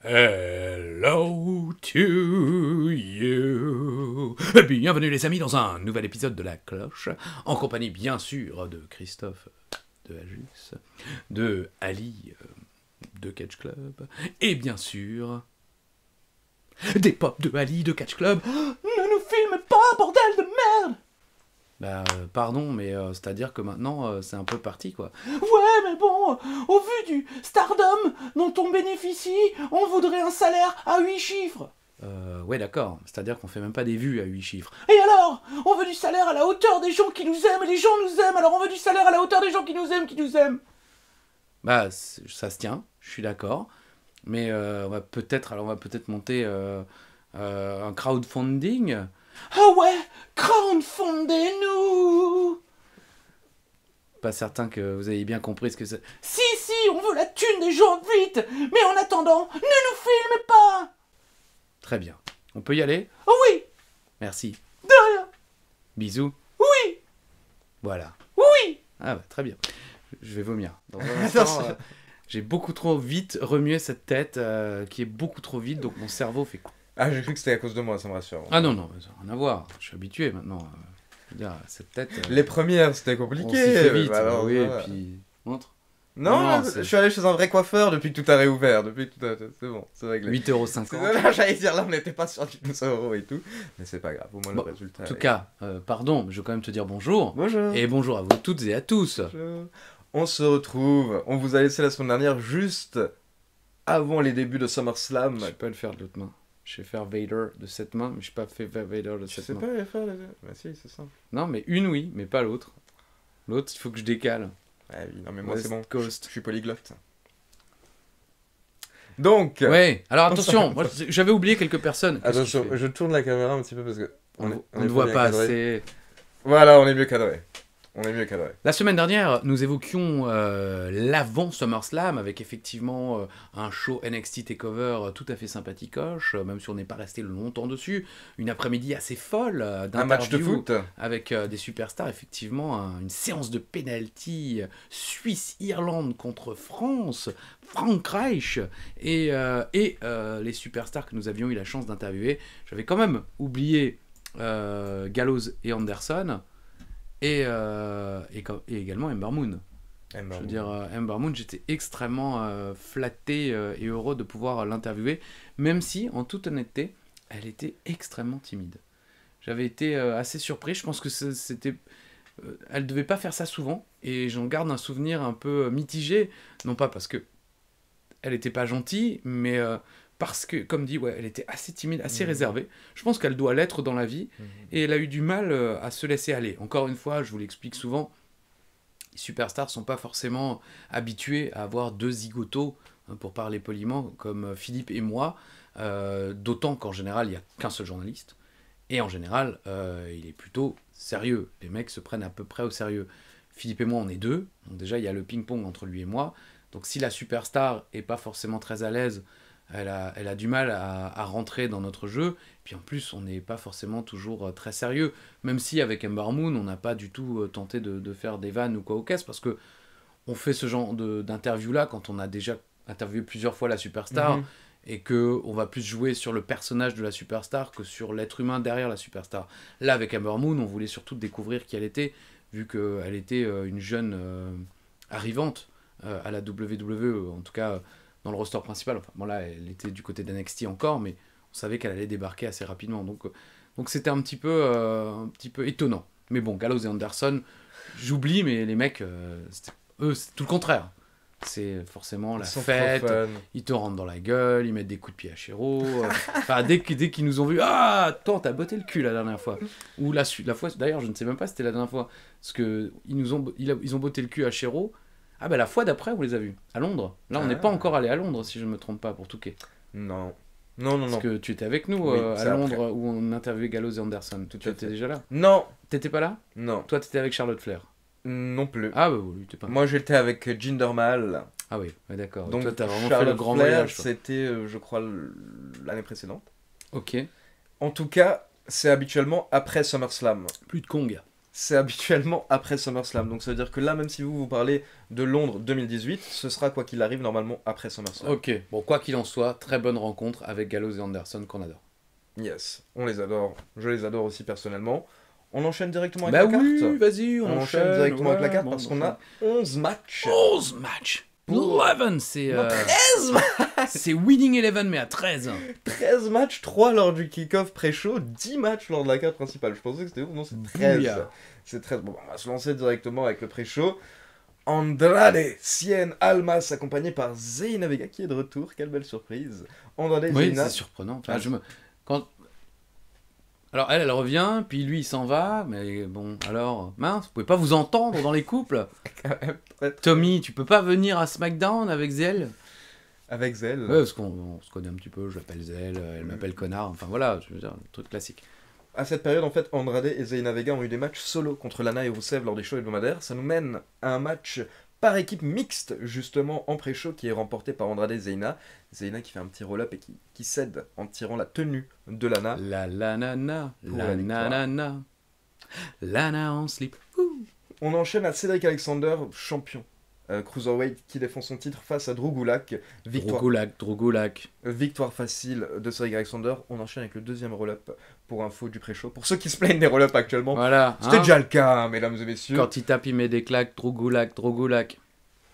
Hello to you. Bienvenue les amis dans un nouvel épisode de La Cloche, en compagnie bien sûr de Christophe de Ajus, de Ali de Catch Club, et bien sûr des pops de Ali de Catch Club. Ne nous filme pas, bordel de merde! Pardon, mais c'est-à-dire que maintenant, c'est un peu parti, quoi. Ouais, mais bon, au vu du stardom dont on bénéficie, on voudrait un salaire à 8 chiffres. Ouais, d'accord. C'est-à-dire qu'on fait même pas des vues à 8 chiffres. Et alors? On veut du salaire à la hauteur des gens qui nous aiment, et les gens nous aiment, alors on veut du salaire à la hauteur des gens qui nous aiment, qui nous aiment. Ça se tient, je suis d'accord. Mais on va peut-être monter un crowdfunding. Ah ouais, crowdfundez-nous! Pas certain que vous ayez bien compris ce que c'est. Si, on veut la thune des gens vite! Mais en attendant, ne nous filmez pas! Très bien. On peut y aller? Oh oui! Merci. De rien! Bisous. Oui! Voilà. Oui! Ah bah, très bien. Je vais vomir. Dans un instant, j'ai beaucoup trop vite remué cette tête qui est beaucoup trop vite, donc mon cerveau fait... Ah, j'ai cru que c'était à cause de moi, ça me rassure. Ah non, ça n'a rien à voir. Je suis habitué maintenant. Je veux dire, cette tête... Les premières, c'était compliqué. On s'y fait vite. Alors, oui, voilà. et puis... Montre. Non, je suis allé chez un vrai coiffeur depuis que tout a réouvert. C'est bon, c'est réglé. 8,50 €. J'allais dire, là, on n'était pas sur 100 € et tout. Mais c'est pas grave, au moins le résultat. En tout cas, pardon, mais je vais quand même te dire bonjour. Bonjour. Et bonjour à vous toutes et à tous. Bonjour. On se retrouve. On vous a laissé la semaine dernière juste avant les débuts de SummerSlam. Je sais pas le faire de l'autre main. Je sais faire Vader de cette main, mais je sais pas fait Vader de Je cette sais main. pas les faire les deux. Bah si, c'est simple. Non, mais une oui, mais pas l'autre. L'autre, il faut que je décale. Ah oui, non mais moi West c'est bon. Coast. Je suis polyglotte. Donc. Ouais, alors attention, moi j'avais oublié quelques personnes. Qu'est-ce Attention, qu'il fait je tourne la caméra un petit peu parce que on est ne voit bien pas cadré. assez. Voilà, on est mieux cadré. On est mieux cadré. La semaine dernière, nous évoquions l'avant SummerSlam avec effectivement un show NXT TakeOver tout à fait sympathicoche, même si on n'est pas resté longtemps dessus. Une après-midi assez folle Un match de d'interviews foot. avec des superstars, effectivement, une séance de penalty Suisse-Irlande contre France, Frankreich et les superstars que nous avions eu la chance d'interviewer. J'avais quand même oublié Gallows et Anderson. Et également Ember Moon. Je veux dire, Ember Moon, j'étais extrêmement flatté et heureux de pouvoir l'interviewer, même si, en toute honnêteté, elle était extrêmement timide. J'avais été assez surpris, je pense que elle devait pas faire ça souvent, et j'en garde un souvenir un peu mitigé, non pas parce que elle était pas gentille, mais... parce que, comme dit, ouais, elle était assez timide, assez réservée. Je pense qu'elle doit l'être dans la vie. Et elle a eu du mal à se laisser aller. Encore une fois, je vous l'explique souvent, les superstars ne sont pas forcément habitués à avoir deux zigotos, pour parler poliment, comme Philippe et moi. D'autant qu'en général, il n'y a qu'un seul journaliste. Et en général, il est plutôt sérieux. Les mecs se prennent à peu près au sérieux. Philippe et moi, on est deux. Donc déjà, il y a le ping-pong entre lui et moi. Donc si la superstar n'est pas forcément très à l'aise, elle a du mal à rentrer dans notre jeu. Puis en plus, on n'est pas forcément toujours très sérieux. Même si avec Ember Moon, on n'a pas du tout tenté de faire des vannes ou quoi au caisse, parce que on fait ce genre d'interview-là quand on a déjà interviewé plusieurs fois la superstar, et qu'on va plus jouer sur le personnage de la superstar que sur l'être humain derrière la superstar. Là, avec Ember Moon, on voulait surtout découvrir qui elle était, vu qu'elle était une jeune arrivante à la WWE, en tout cas... dans le roster principal. Enfin, bon là, elle était du côté d'NXT encore, mais on savait qu'elle allait débarquer assez rapidement. Donc c'était un petit peu étonnant. Mais bon, Gallows et Anderson, j'oublie, mais les mecs, eux, c'est tout le contraire. C'est forcément la fête, ils te rentrent dans la gueule, ils mettent des coups de pied à Chéro. Enfin, dès qu'ils nous ont vu, ah, attends, t'as botté le cul la dernière fois. Ou la fois, d'ailleurs, je ne sais même pas si c'était la dernière fois, parce qu'ils ont botté le cul à Chéro. Ah bah la fois d'après, vous les avez vus, à Londres. Là, on n'est pas encore allé à Londres, si je ne me trompe pas, pour Touquet. Non. Parce que tu étais avec nous Oui, à Londres, après. où on interviewait Gallows et Anderson. Tu étais déjà là? Non. T'étais pas là? Non. Toi, t'étais avec Charlotte Flair? Non plus. Ah bah oui, t'es pas. Moi, j'étais avec Jinder Mahal. Ah oui, ouais, d'accord. Donc, toi, t'as vraiment Charlotte fait le grand Flair, voyage. c'était, je crois, l'année précédente. Ok. En tout cas, c'est habituellement après SummerSlam. Plus de Kong. c'est habituellement après SummerSlam. Donc ça veut dire que là, même si vous parlez de Londres 2018, ce sera quoi qu'il arrive normalement après SummerSlam. Ok, bon, quoi qu'il en soit, très bonne rencontre avec Gallows et Anderson qu'on adore. Yes, on les adore. Je les adore aussi personnellement. On enchaîne directement avec Bah la oui, carte. vas-y, On enchaîne directement avec la carte bon, parce qu'on a 11 matchs. 11 matchs. Pour- 11, c'est... Non, 13 matchs. c'est Winning Eleven, mais à 13. 13 matchs, 3 lors du kick-off pré-show, 10 matchs lors de la carte principale. Je pensais que c'était ouf, non, c'est 13. Bouillard. C'est 13. Bon, on va se lancer directement avec le pré-show. Andrade Cien Almas, accompagné par Zelina Vega, qui est de retour. Quelle belle surprise. Andrade Oui, Zelina. c'est surprenant. Enfin, Alors, elle revient, puis lui, il s'en va, mais bon, alors, mince, vous pouvez pas vous entendre dans les couples. Tommy, tu peux pas venir à SmackDown avec Zell? Avec Zell. Ouais, parce qu'on se connaît un petit peu, je l'appelle Zell, elle m'appelle connard, enfin voilà, je veux dire, le truc classique. À cette période, en fait, Andrade et Zelina Vega ont eu des matchs solo contre Lana et Rusev lors des shows hebdomadaires. Ça nous mène à un match par équipe mixte, justement, en pré-show, qui est remporté par Andrade et Zelina. Zelina qui fait un petit roll-up et qui cède en tirant la tenue de Lana. La nana, Pour la la victoire. nanana, Lana en slip. Ouh. On enchaîne à Cédric Alexander, champion. Cruiserweight qui défend son titre face à Drew Gulak. Drogulak. Victoire facile de Cédric Alexander. On enchaîne avec le deuxième roll-up pour info du pré-show. Pour ceux qui se plaignent des roll-up actuellement, Voilà. c'était hein. déjà le cas, hein, mesdames et messieurs. Quand il tape, il met des claques, Drogulak.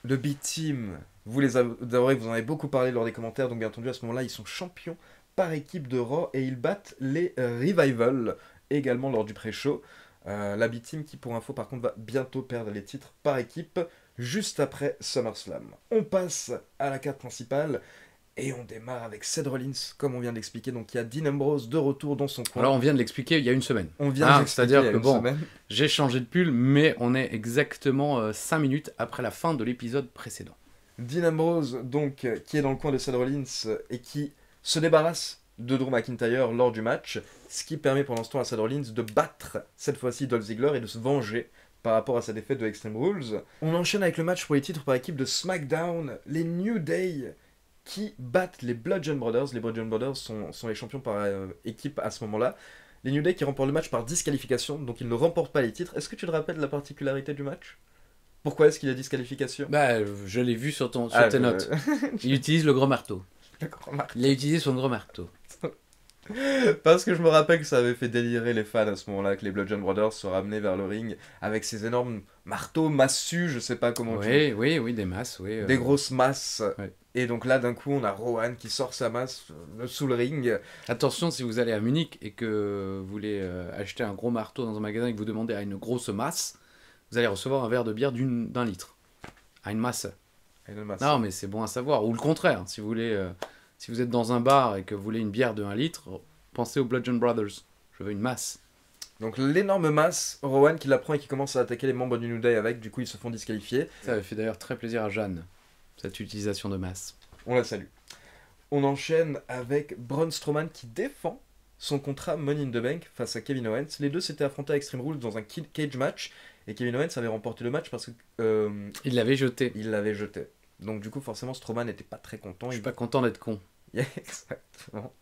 Le B-Team, vous les adorez, vous en avez beaucoup parlé lors des commentaires, donc bien entendu à ce moment-là, ils sont champions par équipe de Raw et ils battent les Revival également lors du pré-show. La B-Team qui, pour info, par contre, va bientôt perdre les titres par équipe juste après SummerSlam. On passe à la carte principale et on démarre avec Seth Rollins, comme on vient d'expliquer. Donc il y a Dean Ambrose de retour dans son coin. Alors, on vient de l'expliquer il y a une semaine. On vient de l'expliquer c'est-à-dire il y a que une bon, semaine. j'ai changé de pull, mais on est exactement 5 minutes après la fin de l'épisode précédent. Dean Ambrose, donc, qui est dans le coin de Seth Rollins et qui se débarrasse de Drew McIntyre lors du match, ce qui permet pour l'instant à Seth Rollins de battre cette fois-ci Dolph Ziggler et de se venger par rapport à sa défaite de Extreme Rules. On enchaîne avec le match pour les titres par équipe de SmackDown, les New Day qui battent les Bludgeon Brothers. Les Bludgeon Brothers sont les champions par équipe à ce moment-là. Les New Day qui remportent le match par disqualification, donc ils ne remportent pas les titres. Est-ce que tu te rappelles la particularité du match ? Pourquoi est-ce qu'il y a disqualification ? Bah, je l'ai vu sur Ah, tes notes. Il utilise le gros marteau. D'accord, Marc. Il a utilisé son gros marteau. Parce que je me rappelle que ça avait fait délirer les fans à ce moment-là, que les Bludgeon Brothers se ramenaient vers le ring avec ces énormes marteaux, massues, je sais pas comment Oui, des masses, oui. des grosses masses. Ouais. Et donc là, d'un coup, on a Rowan qui sort sa masse sous le ring. Attention, si vous allez à Munich et que vous voulez acheter un gros marteau dans un magasin et que vous demandez à une grosse masse, vous allez recevoir un verre de bière d'un litre. À une masse. Une masse. Non, mais c'est bon à savoir. Ou le contraire, si vous voulez, si vous êtes dans un bar et que vous voulez une bière de 1 litre, pensez aux Bludgeon Brothers. Je veux une masse. Donc l'énorme masse, Rowan qui la prend et qui commence à attaquer les membres du New Day avec, du coup ils se font disqualifier. Ça avait fait d'ailleurs très plaisir à Jeanne, cette utilisation de masse. On la salue. On enchaîne avec Braun Strowman qui défend son contrat Money in the Bank face à Kevin Owens. Les deux s'étaient affrontés à Extreme Rules dans un cage match et Kevin Owens avait remporté le match parce que Il l'avait jeté. il l'avait jeté. Donc du coup forcément Strowman n'était pas très content. Je suis pas content d'être con. Exactement.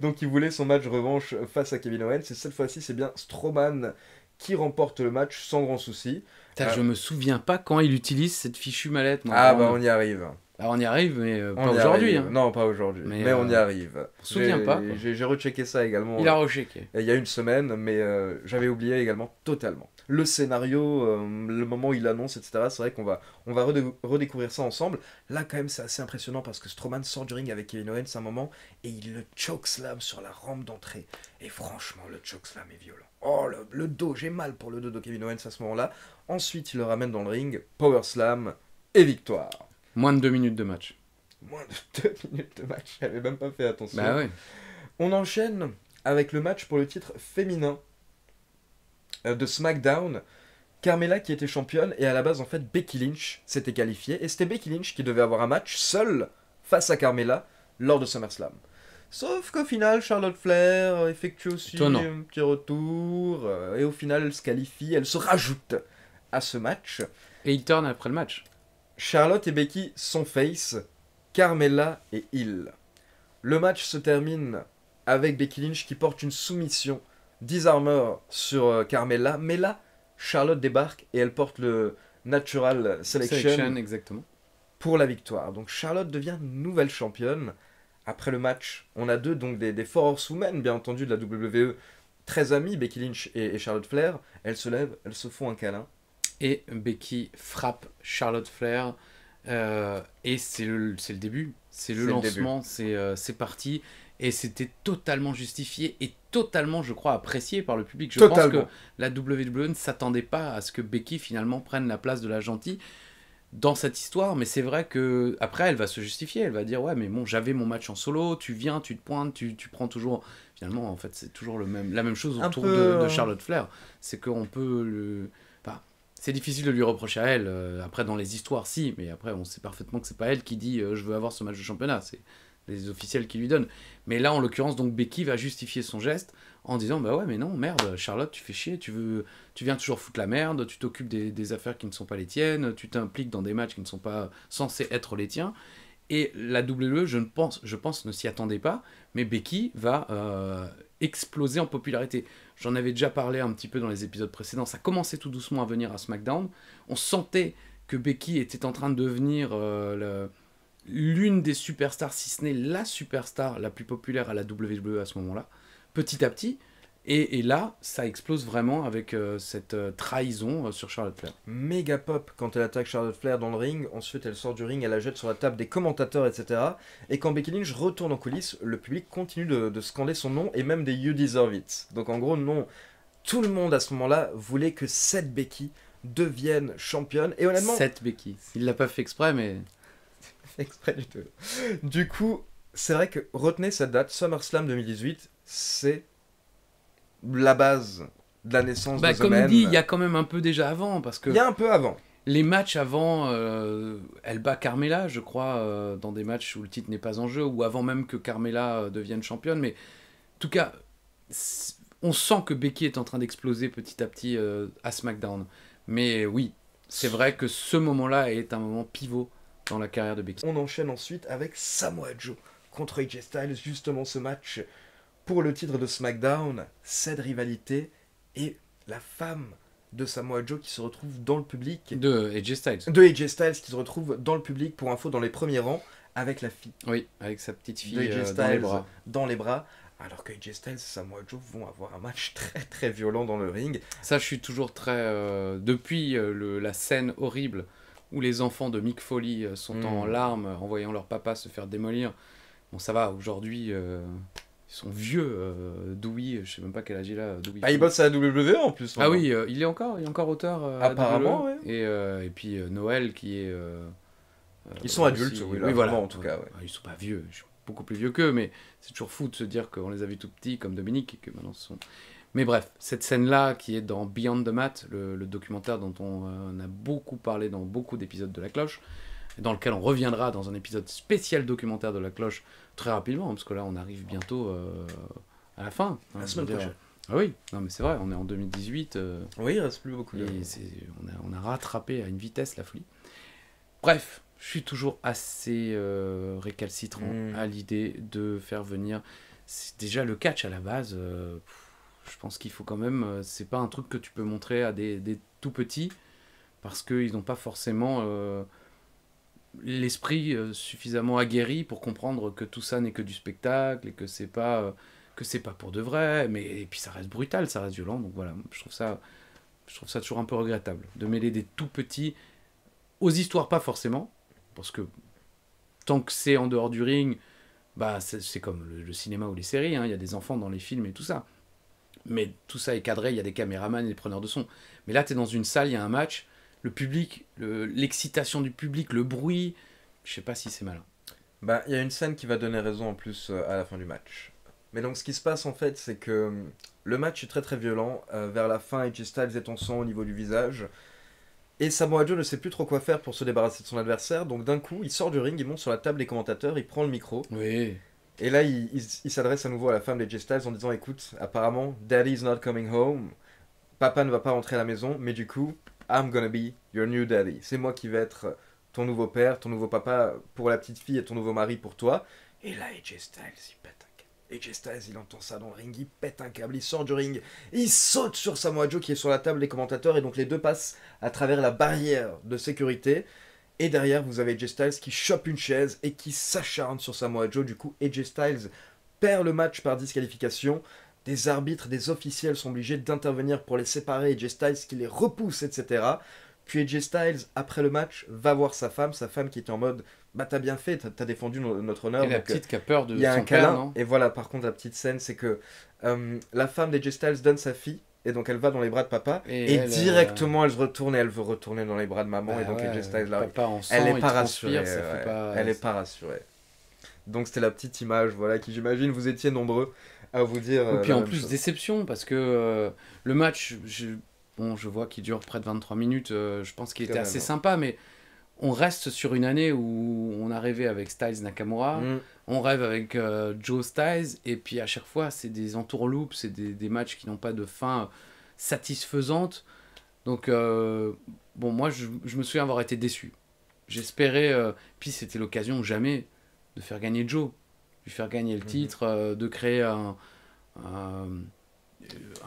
Donc il voulait son match revanche face à Kevin Owens et cette fois-ci c'est bien Strowman qui remporte le match sans grand souci. Putain, je me souviens pas quand il utilise cette fichue mallette. moi, Ah vraiment. bah on y arrive. Alors, on y arrive, mais On pas y aujourd'hui. arrive. Hein. Non, pas aujourd'hui. Mais on y arrive. On se souvient pas, quoi. J'ai rechecké ça également. Il a rechecké. Il y a une semaine, mais j'avais oublié également totalement. Le scénario, le moment où il annonce, etc. C'est vrai qu'on va redécouvrir ça ensemble. Là, quand même, c'est assez impressionnant parce que Strowman sort du ring avec Kevin Owens à un moment et il le chokeslam sur la rampe d'entrée. Et franchement, le chokeslam est violent. Oh, le dos, j'ai mal pour le dos de Kevin Owens à ce moment-là. Ensuite, il le ramène dans le ring, power slam et victoire. Moins de 2 minutes de match. Moins de 2 minutes de match, j'avais même pas fait attention. Bah ouais. On enchaîne avec le match pour le titre féminin de SmackDown. Carmella qui était championne et à la base en fait Becky Lynch s'était qualifiée et c'était Becky Lynch qui devait avoir un match seule face à Carmella lors de SummerSlam. Sauf qu'au final Charlotte Flair effectue aussi Étonnant. un petit retour et au final elle se qualifie, elle se rajoute à ce match. Et il turn après le match. Charlotte et Becky sont face, Carmella et heel. Le match se termine avec Becky Lynch qui porte une soumission Disarmer sur Carmella, mais là, Charlotte débarque et elle porte le Natural Selection exactement. pour la victoire. Donc Charlotte devient nouvelle championne. Après le match, on a donc des Four Horsewomen, bien entendu, de la WWE, très amies, Becky Lynch et Charlotte Flair. Elles se lèvent, elles se font un câlin. Et Becky frappe Charlotte Flair. Et c'est le début. C'est le lancement, c'est parti. Et c'était totalement justifié et totalement, je crois, apprécié par le public. Je pense que la WWE ne s'attendait pas à ce que Becky finalement prenne la place de la gentille dans cette histoire, mais c'est vrai que après elle va se justifier, elle va dire ouais mais bon j'avais mon match en solo, tu viens, tu te pointes, tu prends toujours, finalement en fait c'est toujours la même chose autour de Charlotte Flair, c'est qu'on peut le... Enfin, c'est difficile de lui reprocher à elle, après dans les histoires si, mais après on sait parfaitement que c'est pas elle qui dit je veux avoir ce match de championnat, c'est les officiels qui lui donnent. Mais là en l'occurrence donc Becky va justifier son geste en disant bah ouais mais non merde Charlotte tu fais chier, tu viens toujours foutre la merde, tu t'occupes des affaires qui ne sont pas les tiennes, tu t'impliques dans des matchs qui ne sont pas censés être les tiens. Et la WWE je pense ne s'y attendait pas, mais Becky va exploser en popularité. J'en avais déjà parlé un petit peu dans les épisodes précédents, ça commençait tout doucement à venir à SmackDown, on sentait que Becky était en train de devenir l'une des superstars, si ce n'est la superstar la plus populaire à la WWE à ce moment-là, petit à petit, et là, ça explose vraiment avec cette trahison sur Charlotte Flair. Méga pop quand elle attaque Charlotte Flair dans le ring, ensuite elle sort du ring, elle la jette sur la table des commentateurs, etc. Et quand Becky Lynch retourne en coulisses, le public continue de scander son nom et même des You Deserve It. Donc en gros, non, tout le monde à ce moment-là voulait que cette Becky devienne championne, et honnêtement... Cette Becky, il l'a pas fait exprès, mais... exprès du tout. Du coup, c'est vrai que retenez cette date, SummerSlam 2018, c'est la base de la naissance de The comme Man. dit, il y a quand même un peu déjà avant, parce que... Il y a un peu avant. Les matchs avant, elle bat Carmella, je crois, dans des matchs où le titre n'est pas en jeu, ou avant même que Carmella devienne championne, mais en tout cas, on sent que Becky est en train d'exploser petit à petit à SmackDown. Mais oui, c'est vrai que ce moment-là est un moment pivot dans la carrière de Becky. On enchaîne ensuite avec Samoa Joe contre AJ Styles, justement ce match pour le titre de SmackDown, cette rivalité, et la femme de Samoa Joe qui se retrouve dans le public. De AJ Styles. De AJ Styles qui se retrouve dans le public, pour info, dans les premiers rangs, avec la fille. Oui, avec sa petite fille dans les bras. Alors que AJ Styles et Samoa Joe vont avoir un match très très violent dans le ring. Ça, je suis toujours très... depuis la scène horrible où les enfants de Mick Foley sont en larmes en voyant leur papa se faire démolir. Bon, ça va, aujourd'hui, ils sont vieux. Dewey, je sais même pas quel âge il a. Dewey, il bosse à la WWE en plus. Ah oui, il est encore auteur. Apparemment, oui. Et puis Noël qui est... ils sont adultes, aussi, oui, voilà, en tout cas. Ouais. Ils sont pas vieux, je suis beaucoup plus vieux qu'eux, mais c'est toujours fou de se dire qu'on les a vus tout petits comme Dominique et que maintenant ce sont... Mais bref, cette scène-là qui est dans Beyond the Mat, le documentaire dont on a beaucoup parlé dans beaucoup d'épisodes de La Cloche, dans lequel on reviendra dans un épisode spécial documentaire de La Cloche très rapidement, parce que là on arrive bientôt à la fin. La semaine prochaine. Ah oui, non mais c'est vrai, on est en 2018. Oui, il reste plus beaucoup. Et on a rattrapé à une vitesse la folie. Bref, je suis toujours assez récalcitrant à l'idée de faire venir... C'est déjà le catch à la base... je pense qu'il faut quand même... c'est pas un truc que tu peux montrer à des tout petits, parce qu'ils n'ont pas forcément l'esprit suffisamment aguerri pour comprendre que tout ça n'est que du spectacle, et que c'est pas pour de vrai, et puis ça reste brutal, ça reste violent, donc voilà, je trouve ça toujours un peu regrettable, de mêler des tout petits aux histoires, pas forcément, parce que tant que c'est en dehors du ring, bah c'est comme le cinéma ou les séries, hein, y a des enfants dans les films et tout ça. Mais tout ça est cadré, il y a des caméramans et des preneurs de son. Mais là, tu es dans une salle, il y a un match, le public, l'excitation du public, le bruit, je sais pas si c'est malin. Bah, il y a une scène qui va donner raison en plus à la fin du match. Mais donc, ce qui se passe en fait, c'est que le match est très très violent. Vers la fin, AJ Styles est en sang au niveau du visage. Et Samoa Joe ne sait plus trop quoi faire pour se débarrasser de son adversaire. Donc, d'un coup, il sort du ring, il monte sur la table des commentateurs, il prend le micro. Oui. Et là, il s'adresse à nouveau à la femme d'AJ Styles en disant, écoute, apparemment, Daddy's not coming home. Papa ne va pas rentrer à la maison, mais du coup, I'm gonna be your new daddy. C'est moi qui vais être ton nouveau père, ton nouveau papa pour la petite fille et ton nouveau mari pour toi. Et là, AJ Styles, il pète un câble. AJ Styles, il entend ça dans le ring, il pète un câble, il sort du ring, il saute sur Samoa Joe qui est sur la table des commentateurs, et donc les deux passent à travers la barrière de sécurité. Et derrière, vous avez AJ Styles qui chope une chaise et qui s'acharne sur Samoa Joe. Du coup, AJ Styles perd le match par disqualification. Des arbitres, des officiels sont obligés d'intervenir pour les séparer. AJ Styles qui les repousse, etc. Puis AJ Styles, après le match, va voir sa femme qui était en mode « Bah t'as bien fait, t'as défendu notre honneur. » Et la petite qui a peur de il y a son un père, câlin. non? Et voilà, par contre, la petite scène, c'est que la femme d'AJ Styles donne sa fille. Et donc elle va dans les bras de papa. Et elle, directement, elle se retourne et elle veut retourner dans les bras de maman. Bah et donc ouais, AJ Styles, là, papa en sang, elle est il pas transpire, rassurée. ça fait Ouais. pas... Elle est pas rassurée. Donc c'était la petite image, voilà, qui j'imagine vous étiez nombreux à vous dire. Et puis la en même plus, chose. déception, parce que le match, bon, je vois qu'il dure près de 23 minutes, je pense qu'il Quand était même, assez hein. sympa, mais on reste sur une année où on a rêvé avec Styles Nakamura, on rêve avec Joe Styles, et puis à chaque fois, c'est des entourloupes, c'est des matchs qui n'ont pas de fin satisfaisante. Donc, bon, moi, je me souviens avoir été déçu. J'espérais, puis c'était l'occasion ou jamais de faire gagner Joe, de lui faire gagner le titre, de créer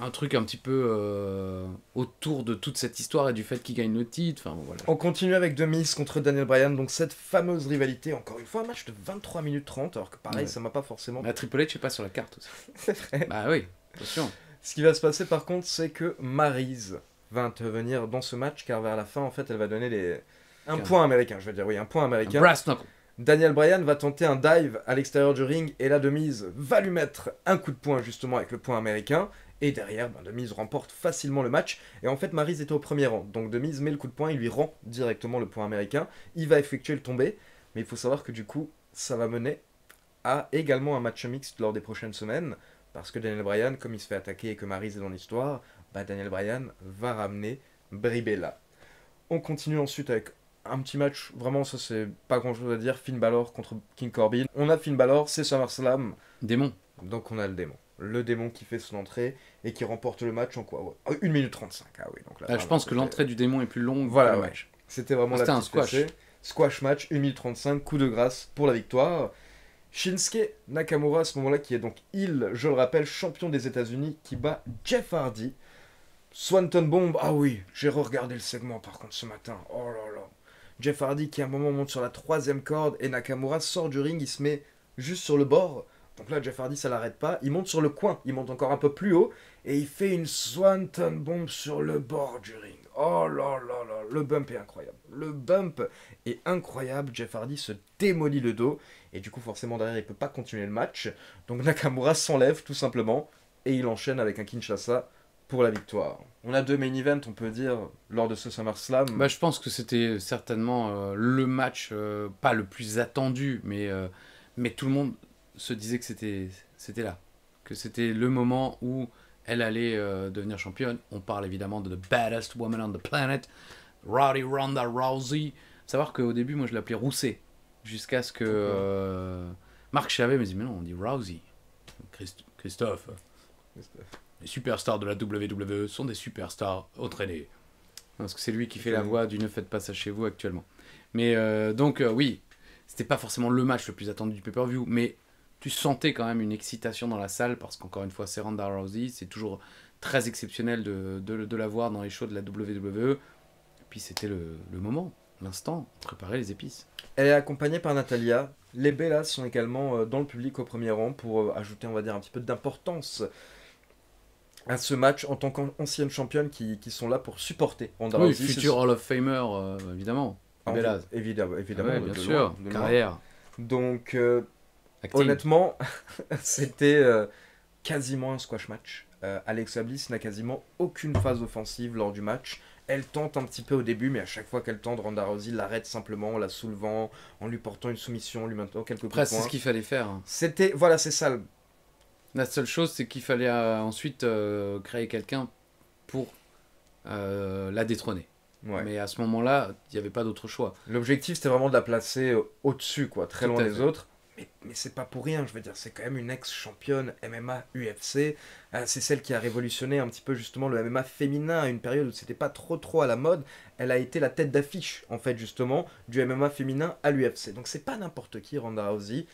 un truc un petit peu autour de toute cette histoire et du fait qu'il gagne le titre. Enfin, voilà. On continue avec The Miz contre Daniel Bryan, donc cette fameuse rivalité, encore une fois un match de 23 minutes 30, alors que pareil, Ouais. ça m'a pas forcément... La Triple H, je sais pas, sur la carte aussi. C'est vrai. Bah oui, attention. Ce qui va se passer par contre, c'est que Maryse va intervenir dans ce match, car vers la fin, en fait, elle va donner un point américain, je veux dire, oui, un point américain. Brass knuckle. Daniel Bryan va tenter un dive à l'extérieur du ring, et là, The Miz va lui mettre un coup de poing, justement, avec le point américain. Et derrière, The Miz remporte facilement le match. Et en fait, Maryse était au premier rang. Donc The Miz met le coup de poing, il lui rend directement le point américain. Il va effectuer le tombé. Mais il faut savoir que du coup, ça va mener à également un match mixte lors des prochaines semaines. Parce que Daniel Bryan, comme il se fait attaquer et que Maryse est dans l'histoire, Daniel Bryan va ramener Brie Bella. On continue ensuite avec un petit match. Vraiment, ça c'est pas grand chose à dire. Finn Balor contre King Corbin. On a Finn Balor, c'est SummerSlam. Démon. Donc on a le démon. Le démon qui fait son entrée et qui remporte le match en quoi? 1 minute 35. Ah oui, donc là, Je pense que l'entrée du démon est plus longue Voilà, que le ouais. match. C'était vraiment C'était la un petite squash. fessée. Squash match, 1 minute 35, coup de grâce pour la victoire. Shinsuke Nakamura à ce moment-là, qui est donc je le rappelle, champion des États-Unis, qui bat Jeff Hardy. Swanton Bomb, ah oui, j'ai re-regardé le segment par contre ce matin. Oh là là. Jeff Hardy qui à un moment monte sur la 3e corde et Nakamura sort du ring, il se met juste sur le bord. Donc là, Jeff Hardy, ça l'arrête pas. Il monte sur le coin, il monte encore un peu plus haut et il fait une Swanton Bomb sur le bord du ring. Oh là là là, le bump est incroyable. Le bump est incroyable. Jeff Hardy se démolit le dos et du coup, forcément, derrière, il peut pas continuer le match. Donc Nakamura s'enlève tout simplement et il enchaîne avec un Kinshasa pour la victoire. On a 2 main events, on peut dire, lors de ce SummerSlam. Je pense que c'était certainement le match, pas le plus attendu, mais tout le monde se disait que c'était là. Que c'était le moment où elle allait devenir championne. On parle évidemment de The Baddest Woman on the Planet, Rowdy Ronda Rousey. Savoir qu'au début, moi, je l'appelais Rousset. Jusqu'à ce que Marc Chavet me dise, mais non, on dit Rousey. Christophe. Les superstars de la WWE sont des superstars entraînées. Parce que c'est lui qui fait la voix du Ne faites pas ça chez vous actuellement. Mais donc, oui, c'était pas forcément le match le plus attendu du pay-per-view, mais tu sentais quand même une excitation dans la salle, parce qu'encore une fois, c'est Ronda Rousey, c'est toujours très exceptionnel de la voir dans les shows de la WWE. Et puis c'était le moment, l'instant, préparer les épices. Elle est accompagnée par Natalia. Les Bellas sont également dans le public au premier rang pour ajouter, on va dire, un petit peu d'importance à ce match en tant qu'ancienne championne qui sont là pour supporter Ronda Rousey. Futur Hall of Famer, évidemment. Évidemment, bien sûr, carrière. Donc, honnêtement, c'était quasiment un squash match. Alexa Bliss n'a quasiment aucune phase offensive lors du match. Elle tente un petit peu au début, mais à chaque fois qu'elle tente, Ronda Rousey l'arrête simplement en la soulevant, en lui portant une soumission, en lui maintenant quelques coups de poing. C'est ce qu'il fallait faire. Voilà, c'est ça. La seule chose, c'est qu'il fallait ensuite créer quelqu'un pour la détrôner. Ouais. Mais à ce moment-là, il n'y avait pas d'autre choix. L'objectif, c'était vraiment de la placer au-dessus, quoi, très loin des autres. Mais c'est pas pour rien, je veux dire, c'est quand même une ex-championne MMA UFC. C'est celle qui a révolutionné un petit peu justement le MMA féminin à une période où c'était pas trop à la mode. Elle a été la tête d'affiche, en fait, justement, du MMA féminin à l'UFC. Donc c'est pas n'importe qui, Ronda Rousey.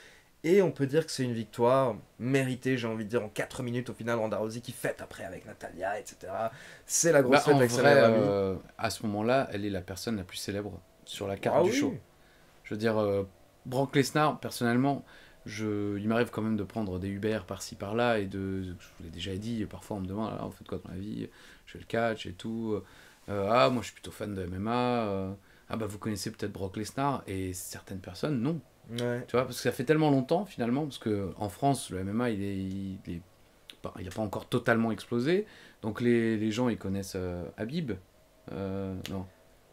Et on peut dire que c'est une victoire méritée, j'ai envie de dire, en 4 minutes au final. Ronda Rousey qui fête après avec Natalia, etc. C'est la grosse Bah, fête en avec vrai, Samuel Rabi. à ce moment-là, elle est la personne la plus célèbre sur la carte Ah du oui. show. Je veux dire, Brock Lesnar, personnellement, il m'arrive quand même de prendre des Uber par-ci par-là et je vous l'ai déjà dit, parfois on me demande, ah, vous faites quoi dans la vie? Je fais le catch et tout. Ah, moi je suis plutôt fan de MMA. Ah, bah vous connaissez peut-être Brock Lesnar, et certaines personnes, non. Ouais. Tu vois, parce que ça fait tellement longtemps finalement, parce que en France, le MMA, il n'a pas encore totalement explosé. Donc les gens, ils connaissent Habib. Non,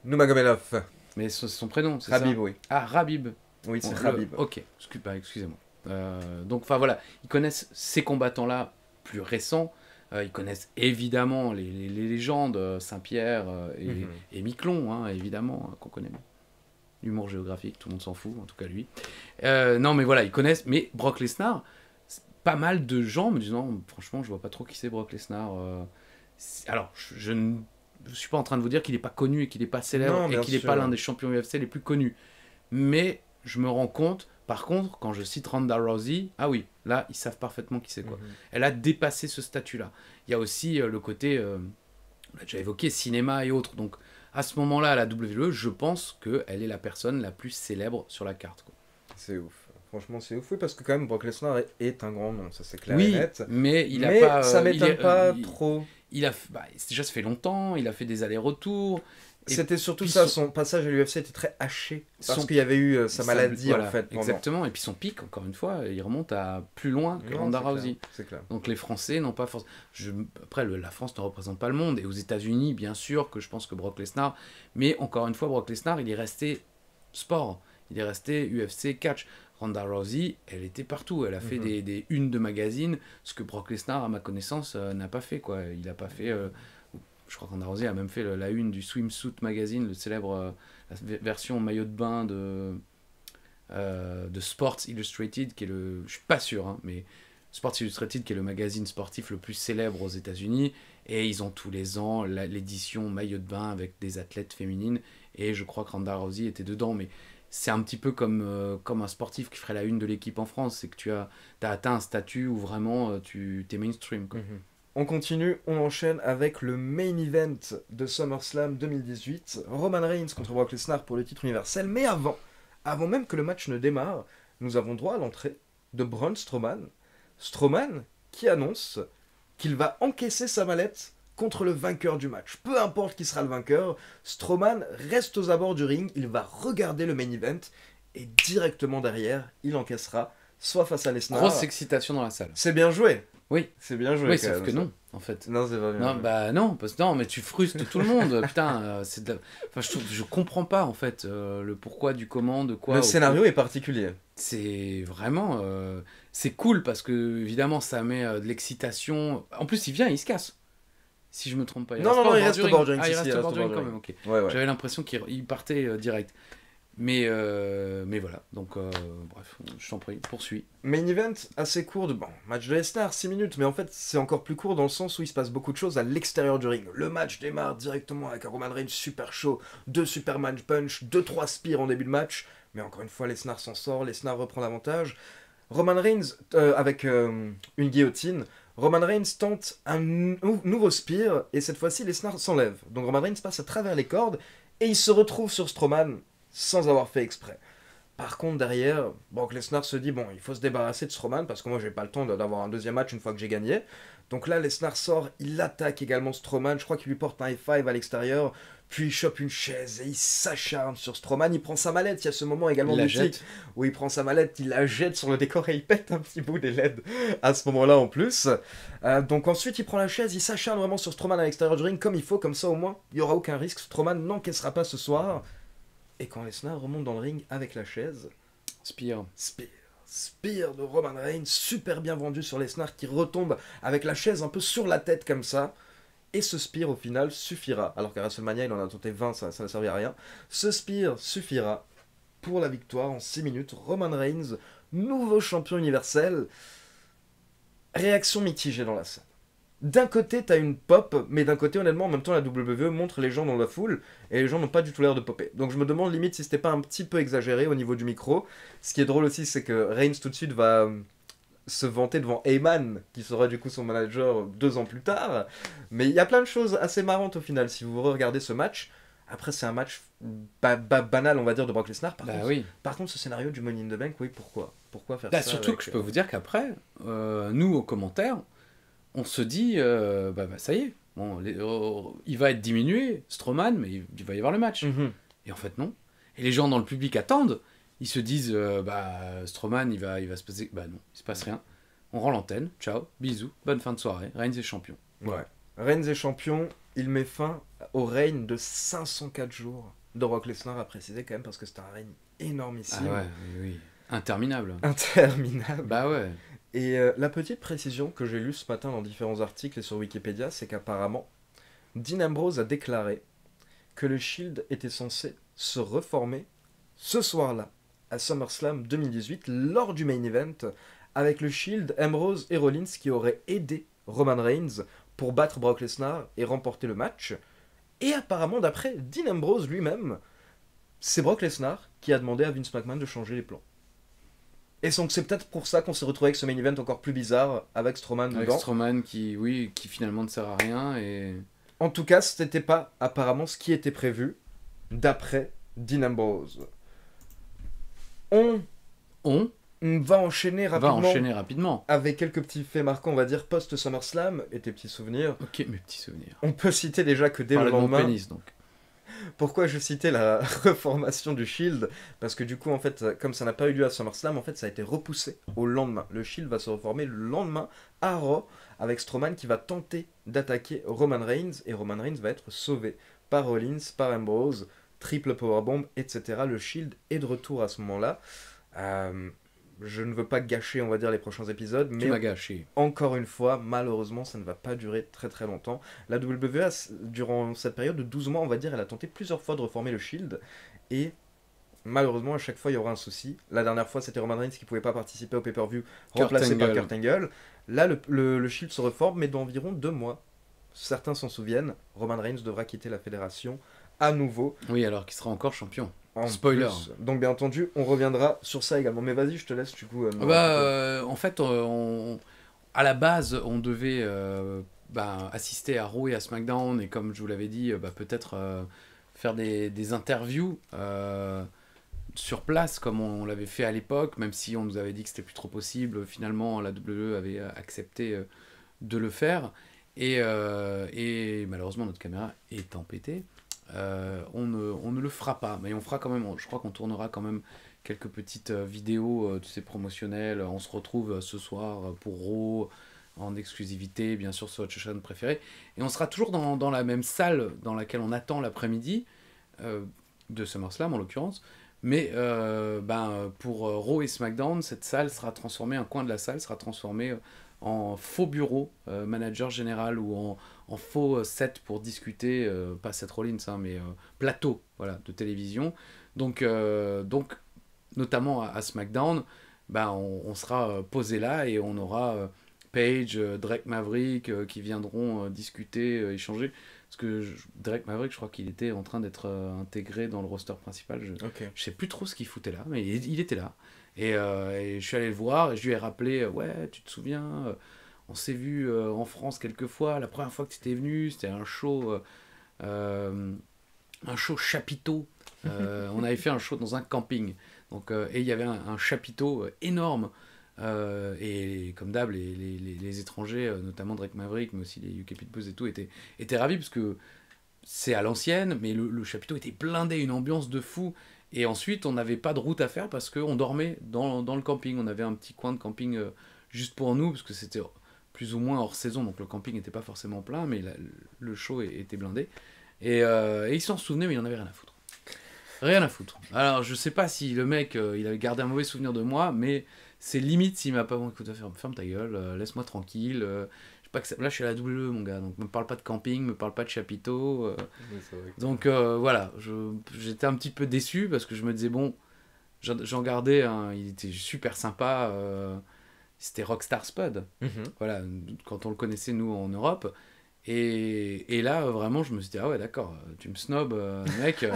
Nurmagomedov. mais c'est son prénom, c'est ça? Khabib, oui. Ah, Rabib. Oui, Bon, c'est Khabib. ok, excusez-moi. Donc, enfin voilà, ils connaissent ces combattants-là plus récents. Ils connaissent évidemment les légendes, Saint-Pierre Mhm. et Miquelon, hein, évidemment, qu'on connaît bien. Humour géographique, tout le monde s'en fout, en tout cas lui. Non, mais voilà, ils connaissent. Mais Brock Lesnar, pas mal de gens me disent non, franchement, je vois pas trop qui c'est Brock Lesnar. Alors, je ne suis pas en train de vous dire qu'il n'est pas connu et qu'il n'est pas célèbre Non, et bien qu'il n'est pas sûr. l'un des champions UFC les plus connus. Mais je me rends compte, par contre, quand je cite Ronda Rousey, ah oui, là, ils savent parfaitement qui c'est quoi. Mhm. Elle a dépassé ce statut-là. Il y a aussi le côté, on l'a déjà évoqué, cinéma et autres. Donc, à ce moment-là, à la WWE, je pense qu'elle est la personne la plus célèbre sur la carte, quoi. C'est ouf. Franchement, c'est ouf. Oui, parce que quand même, Brock Lesnar est un grand nom, ça c'est clair et Oui, net. mais il a Mais pas. ça m'étonne pas trop. Déjà, ça fait longtemps, il a fait des allers-retours. Et C'était surtout puis ça, son passage à l'UFC était très haché. Parce son- qu'il y avait eu sa maladie voilà, en fait pendant. exactement. Et puis son pic, encore une fois, il remonte à plus loin que Non, Ronda c'est clair, Rousey. c'est clair. Donc les Français n'ont pas forcément. Après, la France ne représente pas le monde. Et aux États-Unis, bien sûr, que je pense que Brock Lesnar. Mais encore une fois, Brock Lesnar, il est resté sport. Il est resté UFC catch. Ronda Rousey, elle était partout. Elle a fait Mhm. des unes de magazines, ce que Brock Lesnar, à ma connaissance, n'a pas fait, quoi. Il n'a pas fait. Je crois que Ronda Rousey a même fait la une du Swimsuit Magazine, le célèbre la version maillot de bain de Sports Illustrated, qui est le. Je suis pas sûr, hein, mais Sports Illustrated, qui est le magazine sportif le plus célèbre aux États-Unis, et ils ont tous les ans l'édition maillot de bain avec des athlètes féminines, et je crois que Ronda Rousey était dedans, mais c'est un petit peu comme un sportif qui ferait la une de l'équipe en France, c'est que tu as atteint un statut où vraiment tu t'es mainstream, quoi. Mhm. On continue, on enchaîne avec le main event de SummerSlam 2018. Roman Reigns contre Brock Lesnar pour le titre universel. Mais avant même que le match ne démarre, nous avons droit à l'entrée de Braun Strowman. Strowman qui annonce qu'il va encaisser sa mallette contre le vainqueur du match. Peu importe qui sera le vainqueur, Strowman reste aux abords du ring, il va regarder le main event et directement derrière, il encaissera soit face à Lesnar. Grosse excitation dans la salle. C'est bien joué. Oui. C'est bien joué. Oui, quand sauf même, que ça. non, en fait. Non, c'est pas bien. Non, joué. bah non, non, mais tu frustres tout le monde. Putain, enfin, je comprends pas en fait le pourquoi du comment, de quoi. Le scénario est particulier. C'est vraiment, c'est cool parce que évidemment ça met de l'excitation. En plus, il vient, il se casse. Si je me trompe pas. Non, reste non, pas non, au il bord reste du au ring. bord du ring. Ah, Si, il si, reste il au reste bord au du bord ring du quand ring. même. Ok. Ouais, ouais. J'avais l'impression qu'il partait direct. Mais voilà. Donc bref, je t'en prie, poursuis. Main event assez court, bon, match de Lesnar, 6 minutes, mais en fait c'est encore plus court dans le sens où il se passe beaucoup de choses à l'extérieur du ring. Le match démarre directement avec un Roman Reigns super chaud, 2 Superman Punch, 2-3 spears en début de match, mais encore une fois Lesnar s'en sort, Lesnar reprend l'avantage. Roman Reigns avec une guillotine, Roman Reigns tente un nouveau spear et cette fois-ci Lesnar s'enlève. Donc Roman Reigns passe à travers les cordes et il se retrouve sur Strowman sans avoir fait exprès. Par contre, derrière, Brock Lesnar se dit bon, il faut se débarrasser de Strowman parce que moi j'ai pas le temps d'avoir un deuxième match une fois que j'ai gagné. Donc là, Lesnar sort, il attaque également Strowman. Je crois qu'il lui porte un F5 à l'extérieur. Puis il chope une chaise et il s'acharne sur Strowman. Il prend sa mallette. Il y a ce moment également Il la mythique jette. où il prend sa mallette, il la jette sur le décor et il pète un petit bout des LED à ce moment-là en plus. Donc ensuite, il prend la chaise, il s'acharne vraiment sur Strowman à l'extérieur du ring comme il faut. Comme ça, au moins, il n'y aura aucun risque. Strowman n'encaissera pas ce soir. Et quand Lesnar remonte dans le ring avec la chaise, Spear. Spear de Roman Reigns, super bien vendu sur Lesnar qui retombe avec la chaise un peu sur la tête comme ça. Et ce Spear au final suffira. Alors qu'à WrestleMania il en a tenté 20, ça ne servait à rien. Ce Spear suffira pour la victoire en 6 minutes. Roman Reigns, nouveau champion universel. Réaction mitigée dans la salle. d'un côté, t'as une pop, mais d'un côté, honnêtement, en même temps, la WWE montre les gens dans la foule, et les gens n'ont pas du tout l'air de popper. Donc je me demande limite si c'était pas un petit peu exagéré au niveau du micro. Ce qui est drôle aussi, c'est que Reigns tout de suite va se vanter devant Heyman, qui sera du coup son manager 2 ans plus tard. Mais il y a plein de choses assez marrantes au final, si vous regardez ce match. Après, c'est un match banal, on va dire, de Brock Lesnar. Bah oui. Par contre, ce scénario du Money in the Bank, oui, pourquoi? Pourquoi faire Bah, ça surtout avec, que je peux vous dire qu'après, nous, aux commentaires, on se dit, ça y est, bon, il va être diminué, Strowman, mais il va y avoir le match. Mhm. Et en fait, non. Et les gens dans le public attendent. Ils se disent, Strowman, il va se passer. Bah non, il se passe rien. On rend l'antenne. Ciao, bisous, bonne fin de soirée. Reigns est champion. Ouais. Reigns est champion, il met fin au règne de 504 jours de Brock Lesnar, à préciser quand même, parce que c'est un règne énormissime. Ah ouais, oui. Interminable. Interminable. Bah ouais. Et la petite précision que j'ai lue ce matin dans différents articles et sur Wikipédia, c'est qu'apparemment, Dean Ambrose a déclaré que le Shield était censé se reformer ce soir-là, à SummerSlam 2018, lors du main event, avec le Shield, Ambrose et Rollins qui auraient aidé Roman Reigns pour battre Brock Lesnar et remporter le match. Et apparemment, d'après Dean Ambrose lui-même, c'est Brock Lesnar qui a demandé à Vince McMahon de changer les plans. Et donc c'est peut-être pour ça qu'on s'est retrouvé avec ce main event encore plus bizarre, avec Strowman Avec dedans. Strowman qui finalement ne sert à rien. Et... En tout cas, ce n'était pas apparemment ce qui était prévu, d'après Dean Ambrose. On va enchaîner rapidement avec quelques petits faits marquants, on va dire, post-SummerSlam et tes petits souvenirs. Ok, mes petits souvenirs. On peut citer déjà que dès Parle le de mon lendemain... pénis, donc. Pourquoi je citais la reformation du Shield? Parce que du coup, en fait, comme ça n'a pas eu lieu à SummerSlam, en fait, ça a été repoussé au lendemain. Le Shield va se reformer le lendemain à Raw, avec Strowman qui va tenter d'attaquer Roman Reigns, et Roman Reigns va être sauvé par Rollins, par Ambrose, triple powerbomb, etc. Le Shield est de retour à ce moment-là. Je ne veux pas gâcher, on va dire, les prochains épisodes, Tu mais m'as gâché. encore une fois, malheureusement, ça ne va pas durer très très longtemps. La WWE, durant cette période de 12 mois, on va dire, elle a tenté plusieurs fois de reformer le Shield, et malheureusement, à chaque fois, il y aura un souci. La dernière fois, c'était Roman Reigns qui ne pouvait pas participer au pay-per-view, remplacé par Kurt Angle. Là, le Shield se reforme, mais dans environ 2 mois. Certains s'en souviennent, Roman Reigns devra quitter la fédération à nouveau. Oui, alors qu'il sera encore champion. En Spoiler. Plus. Donc bien entendu, on reviendra sur ça également. Mais vas-y, je te laisse du coup. En fait, à la base, on devait assister à Raw et à SmackDown, et comme je vous l'avais dit, peut-être faire des interviews sur place, comme on l'avait fait à l'époque, même si on nous avait dit que c'était plus trop possible. Finalement, la WWE avait accepté de le faire, et malheureusement, notre caméra étant pétée. On ne le fera pas, mais on fera quand même, je crois qu'on tournera quand même quelques petites vidéos tu sais, promotionnelles. On se retrouve ce soir pour Raw en exclusivité, bien sûr sur votre chaîne préférée, et on sera toujours dans la même salle dans laquelle on attend l'après-midi de SummerSlam en l'occurrence, mais pour Raw et SmackDown, cette salle sera transformée, un coin de la salle sera transformé en faux bureau manager général, ou en faux set pour discuter, pas Seth Rollins, hein, mais plateau voilà, de télévision. Donc notamment à SmackDown, on sera posé là, et on aura Paige, Drake Maverick qui viendront discuter, échanger. Parce que Drake Maverick, je crois qu'il était en train d'être intégré dans le roster principal. Je sais plus trop ce qu'il foutait là, mais il était là. Et je suis allé le voir, et je lui ai rappelé, ouais, tu te souviens, on s'est vu en France quelques fois. La première fois que tu étais venu, c'était un show chapiteau. On avait fait un show dans un camping. Donc, et il y avait un chapiteau énorme. Et comme d'hab, les étrangers, notamment Drake Maverick, mais aussi les UK Pitbulls et tout, étaient ravis, parce que c'est à l'ancienne, mais le chapiteau était blindé, une ambiance de fou. Et ensuite, on n'avait pas de route à faire parce qu'on dormait dans le camping. On avait un petit coin de camping juste pour nous, parce que c'était plus ou moins hors saison, donc le camping n'était pas forcément plein, mais le show était blindé. Et ils s'en souvenaient, mais il n'en avait rien à foutre. Rien à foutre. Alors, je sais pas si le mec, il avait gardé un mauvais souvenir de moi, mais c'est limite s'il m'a pas... Bon, écoute, ferme ta gueule, laisse-moi tranquille. Là, je suis à la WWE, mon gars, donc me parle pas de camping, me parle pas de chapiteau. Donc voilà, j'étais un petit peu déçu, parce que je me disais, bon, j'en gardais, il était super sympa, c'était Rockstar Spud. Voilà, quand on le connaissait, nous, en Europe. Et là, vraiment, je me suis dit, ah ouais, d'accord, tu me snobs, mec.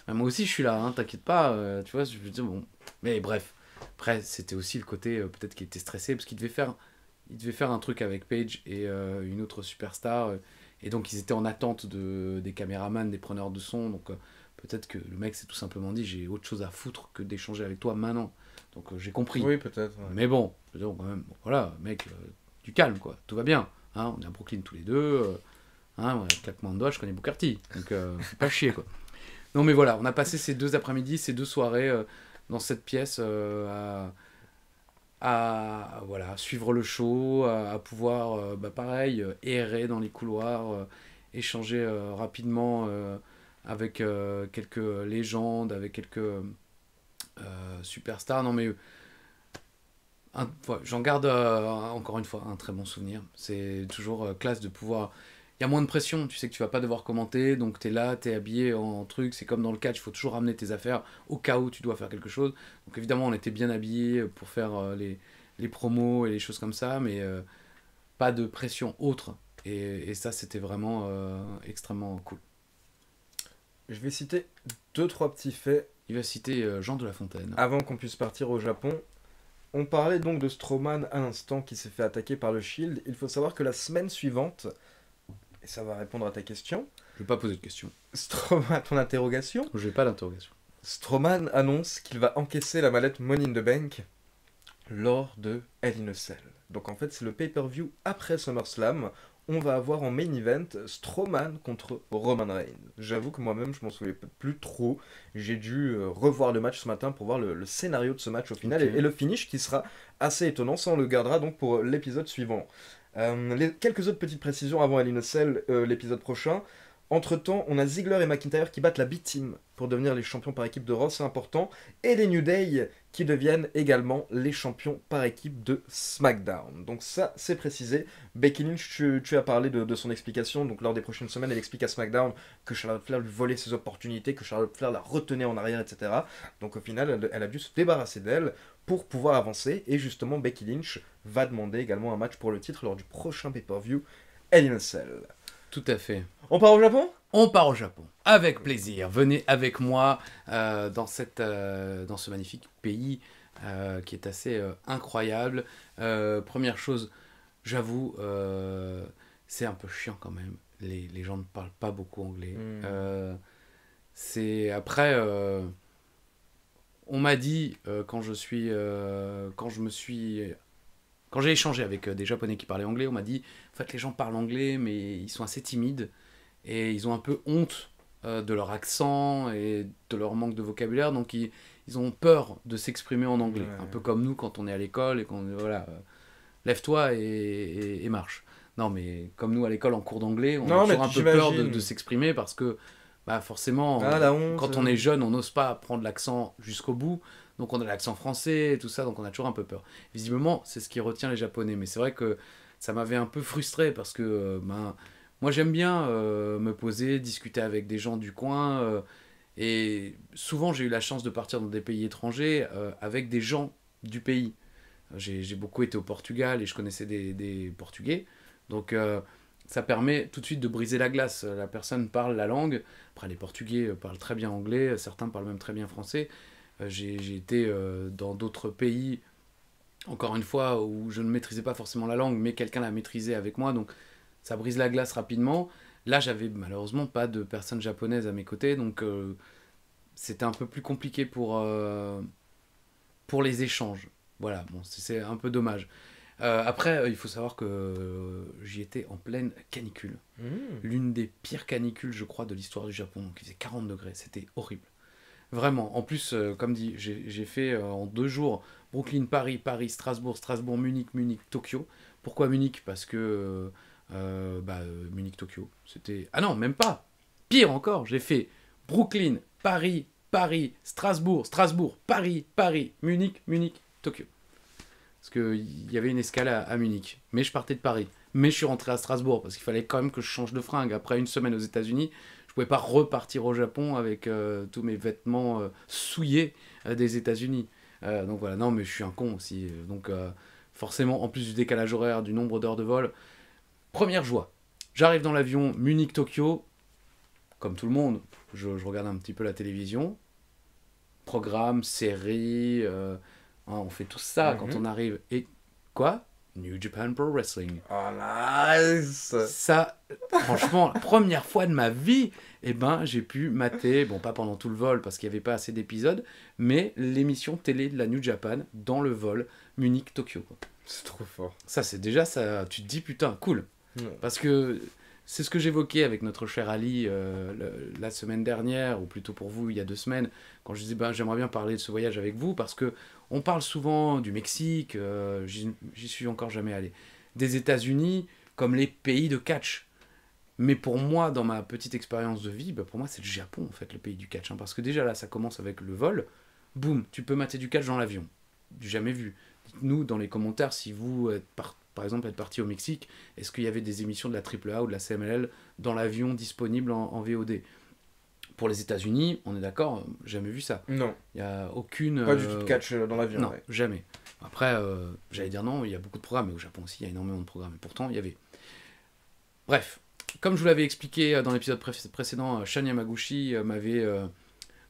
Moi aussi, je suis là, hein, t'inquiète pas. Tu vois, je me dis, bon. Mais bref. Après, c'était aussi le côté, peut-être qu'il était stressé, parce qu'il devait faire un truc avec Paige et une autre superstar. Et donc, ils étaient en attente des caméramans, des preneurs de son. Donc, peut-être que le mec s'est tout simplement dit, j'ai autre chose à foutre que d'échanger avec toi maintenant. Donc, j'ai compris. Oui, peut-être. Ouais. Mais bon, je veux dire, quand même, bon, voilà, mec, du calme, quoi. Tout va bien. Hein, on est à Brooklyn tous les deux. Ouais, claquement de doigts, je connais Booker T. Donc, faut pas chier, quoi. Non, mais voilà, on a passé ces 2 après-midi, ces 2 soirées dans cette pièce voilà, suivre le show, à pouvoir, pareil, errer dans les couloirs, échanger rapidement avec quelques légendes, avec quelques superstars. Non, mais ouais, j'en garde encore une fois un très bon souvenir. C'est toujours classe de pouvoir. Il y a moins de pression, tu sais que tu vas pas devoir commenter, donc tu es là, tu es habillé en truc, c'est comme dans le catch, il faut toujours ramener tes affaires au cas où tu dois faire quelque chose. Donc évidemment, on était bien habillés pour faire les promos et les choses comme ça, mais pas de pression autre. Et ça, c'était vraiment extrêmement cool. Je vais citer 2-3 petits faits. Il va citer Jean de La Fontaine. Avant qu'on puisse partir au Japon. On parlait donc de Strowman à l'instant qui s'est fait attaquer par le Shield. Il faut savoir que la semaine suivante, et ça va répondre à ta question. Je vais pas poser de question. Strowman, ton interrogation. Je n'ai pas d'interrogation. Strowman annonce qu'il va encaisser la mallette Money in the Bank lors de Hell in a Cell. Donc en fait, c'est le pay-per-view après SummerSlam. On va avoir en main event Strowman contre Roman Reigns. J'avoue que moi-même, je m'en souviens plus trop. J'ai dû revoir le match ce matin pour voir le scénario de ce match au final et le finish qui sera assez étonnant. Ça, on le gardera donc pour l'épisode suivant. Quelques autres petites précisions avant Hell in a Cell, l'épisode prochain. Entre-temps, on a Ziggler et McIntyre qui battent la B-Team pour devenir les champions par équipe de Raw, c'est important. Et les New Day qui deviennent également les champions par équipe de SmackDown. Donc ça, c'est précisé. Becky Lynch, tu as parlé de son explication. Donc lors des prochaines semaines, elle explique à SmackDown que Charlotte Flair lui volait ses opportunités, que Charlotte Flair la retenait en arrière, etc. Donc au final, elle a dû se débarrasser d'elle pour pouvoir avancer. Et justement, Becky Lynch va demander également un match pour le titre lors du prochain pay-per-view Hell in a Cell. Tout à fait. On part au Japon ? On part au Japon, avec plaisir. Venez avec moi dans ce magnifique pays qui est assez incroyable. Première chose, j'avoue, c'est un peu chiant quand même. Les gens ne parlent pas beaucoup anglais. C'est après, on m'a dit quand j'ai échangé avec des Japonais qui parlaient anglais, on m'a dit en fait les gens parlent anglais mais ils sont assez timides. Et ils ont un peu honte de leur accent et de leur manque de vocabulaire, donc ils ont peur de s'exprimer en anglais. Ouais. Un peu comme nous quand on est à l'école et qu'on voilà, lève-toi et marche. Non, mais comme nous à l'école en cours d'anglais, on a toujours un peu peur de s'exprimer parce que forcément, la honte, quand on est jeune, on n'ose pas prendre l'accent jusqu'au bout. Donc on a l'accent français et tout ça, donc on a toujours un peu peur. Visiblement, c'est ce qui retient les Japonais. Mais c'est vrai que ça m'avait un peu frustré parce que... moi, j'aime bien me poser, discuter avec des gens du coin. Et souvent, j'ai eu la chance de partir dans des pays étrangers avec des gens du pays. J'ai beaucoup été au Portugal et je connaissais des Portugais. Donc, ça permet tout de suite de briser la glace. La personne parle la langue. Après, les Portugais parlent très bien anglais. Certains parlent même très bien français. J'ai été dans d'autres pays, encore une fois, où je ne maîtrisais pas forcément la langue, mais quelqu'un la maîtrisait avec moi. Donc, ça brise la glace rapidement. Là, j'avais malheureusement pas de personnes japonaises à mes côtés, donc c'était un peu plus compliqué pour les échanges. Voilà, bon, c'est un peu dommage. Après, il faut savoir que j'y étais en pleine canicule. L'une des pires canicules, je crois, de l'histoire du Japon. Donc, il faisait 40 degrés, c'était horrible. Vraiment. En plus, comme dit, j'ai fait en 2 jours Brooklyn, Paris, Paris, Strasbourg, Strasbourg, Munich, Munich, Tokyo. Pourquoi Munich ? Parce que... Munich, Tokyo, c'était... Ah non, même pas. Pire encore, j'ai fait Brooklyn, Paris, Paris, Strasbourg, Strasbourg, Paris, Paris, Munich, Munich, Tokyo. Parce qu'il y avait une escale à Munich. Mais je partais de Paris. Mais je suis rentré à Strasbourg parce qu'il fallait quand même que je change de fringue. Après une semaine aux États-Unis, je pouvais pas repartir au Japon avec tous mes vêtements souillés des États-Unis. Donc voilà, non, mais je suis un con aussi. Donc forcément, en plus du décalage horaire, du nombre d'heures de vol. Première joie. J'arrive dans l'avion Munich-Tokyo. Comme tout le monde, je regarde un petit peu la télévision. Programme, série, on fait tout ça quand on arrive. Et quoi? New Japan Pro Wrestling. Oh, nice! Ça, franchement, la première fois de ma vie, j'ai pu mater, bon, pas pendant tout le vol parce qu'il n'y avait pas assez d'épisodes, mais l'émission télé de la New Japan dans le vol Munich-Tokyo. C'est trop fort. Ça, c'est déjà ça. Tu te dis, putain, cool. Parce que c'est ce que j'évoquais avec notre cher Ali la semaine dernière, ou plutôt pour vous, il y a 2 semaines, quand je disais, j'aimerais bien parler de ce voyage avec vous, parce que on parle souvent du Mexique, j'y suis encore jamais allé, des États-Unis comme les pays de catch. Mais pour moi, dans ma petite expérience de vie, pour moi, c'est le Japon, en fait, le pays du catch. Parce que déjà là, ça commence avec le vol. Boum, tu peux mater du catch dans l'avion. Du jamais vu. Dites-nous dans les commentaires si vous êtes par exemple être parti au Mexique, est-ce qu'il y avait des émissions de la AAA ou de la CMLL dans l'avion disponible en VOD? Pour les États-Unis, on est d'accord, jamais vu ça. Non. Il n'y a aucune. Pas du tout de catch dans l'avion. Non, jamais. Après, j'allais dire non, il y a beaucoup de programmes, mais au Japon aussi, il y a énormément de programmes. Et pourtant, il y avait. Bref, comme je vous l'avais expliqué dans l'épisode précédent, Shan Yamaguchi m'avait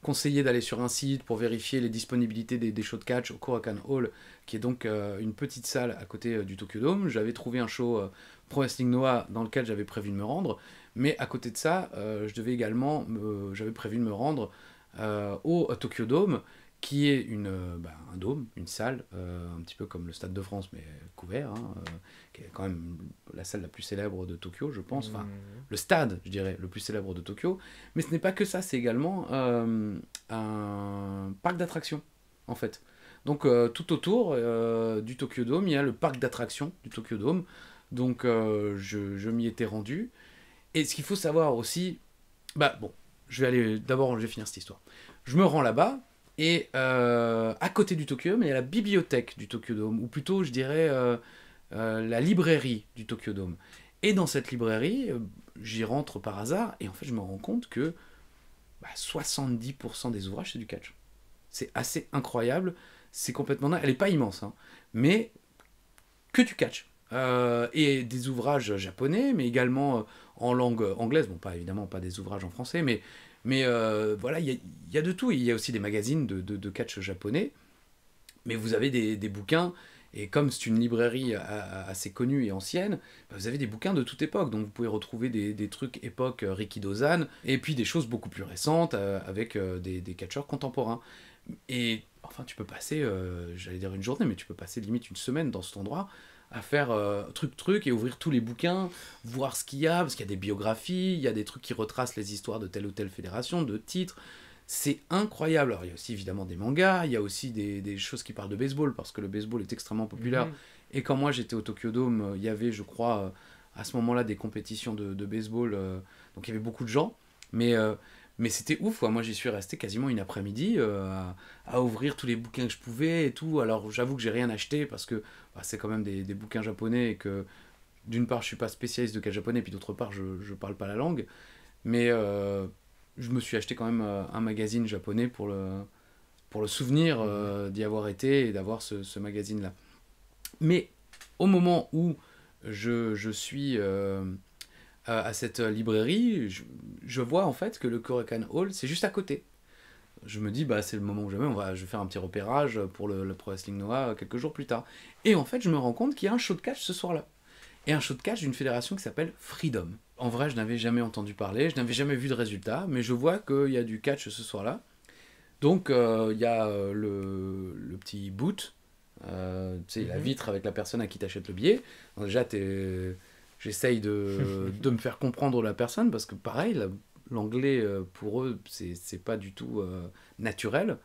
conseillé d'aller sur un site pour vérifier les disponibilités des shows de catch au Korakuen Hall, qui est donc une petite salle à côté du Tokyo Dome. J'avais trouvé un show Pro Wrestling Noah dans lequel j'avais prévu de me rendre, mais à côté de ça, j'avais prévu de me rendre au Tokyo Dome, qui est un dôme, une salle, un petit peu comme le Stade de France, mais couvert, qui est quand même la salle la plus célèbre de Tokyo, je pense. Enfin, le stade, je dirais, le plus célèbre de Tokyo. Mais ce n'est pas que ça, c'est également un parc d'attractions, en fait. Donc, tout autour du Tokyo Dome, il y a le parc d'attractions du Tokyo Dome. Donc, je m'y étais rendu. Et ce qu'il faut savoir aussi... je vais finir cette histoire. Je me rends là-bas. Et à côté du Tokyo Dome, il y a la bibliothèque du Tokyo Dome, ou plutôt, je dirais, la librairie du Tokyo Dome. Et dans cette librairie, j'y rentre par hasard, et en fait, je me rends compte que 70% des ouvrages, c'est du catch. C'est assez incroyable, c'est complètement dingue. Elle n'est pas immense, mais que du catch. Et des ouvrages japonais, mais également en langue anglaise. Bon, évidemment, pas des ouvrages en français, mais voilà, il y a de tout. Il y a aussi des magazines de catch japonais, mais vous avez des bouquins, et comme c'est une librairie assez connue et ancienne, vous avez des bouquins de toute époque, donc vous pouvez retrouver des trucs époque Rikidozan, et puis des choses beaucoup plus récentes avec des catcheurs contemporains. Et enfin, tu peux passer, j'allais dire une journée, mais tu peux passer limite une semaine dans cet endroit, à faire truc et ouvrir tous les bouquins, voir ce qu'il y a, parce qu'il y a des biographies, il y a des trucs qui retracent les histoires de telle ou telle fédération, de titres. C'est incroyable. Alors il y a aussi évidemment des mangas, il y a aussi des choses qui parlent de baseball, parce que le baseball est extrêmement populaire. Et quand moi j'étais au Tokyo Dome, il y avait, je crois, à ce moment-là, des compétitions de baseball, donc il y avait beaucoup de gens, mais c'était ouf, moi j'y suis resté quasiment une après-midi à ouvrir tous les bouquins que je pouvais et tout. Alors j'avoue que j'ai rien acheté parce que c'est quand même des bouquins japonais et que d'une part je suis pas spécialiste de catch japonais, puis d'autre part je parle pas la langue. Mais je me suis acheté quand même un magazine japonais pour le souvenir d'y avoir été et d'avoir ce magazine-là. Mais au moment où je suis... à cette librairie, je vois en fait que le Korakuen Hall, c'est juste à côté. Je me dis, c'est le moment où jamais, je vais faire un petit repérage pour le Pro Wrestling Noah quelques jours plus tard. Et en fait, je me rends compte qu'il y a un show de catch ce soir-là. Et un show de catch d'une fédération qui s'appelle Freedom. En vrai, je n'avais jamais entendu parler, je n'avais jamais vu de résultat, mais je vois qu'il y a du catch ce soir-là. Donc, il y a le petit boot, la vitre avec la personne à qui t'achètes le billet. Donc, déjà, j'essaye de me faire comprendre la personne, parce que pareil, l'anglais, pour eux, c'est pas du tout naturel.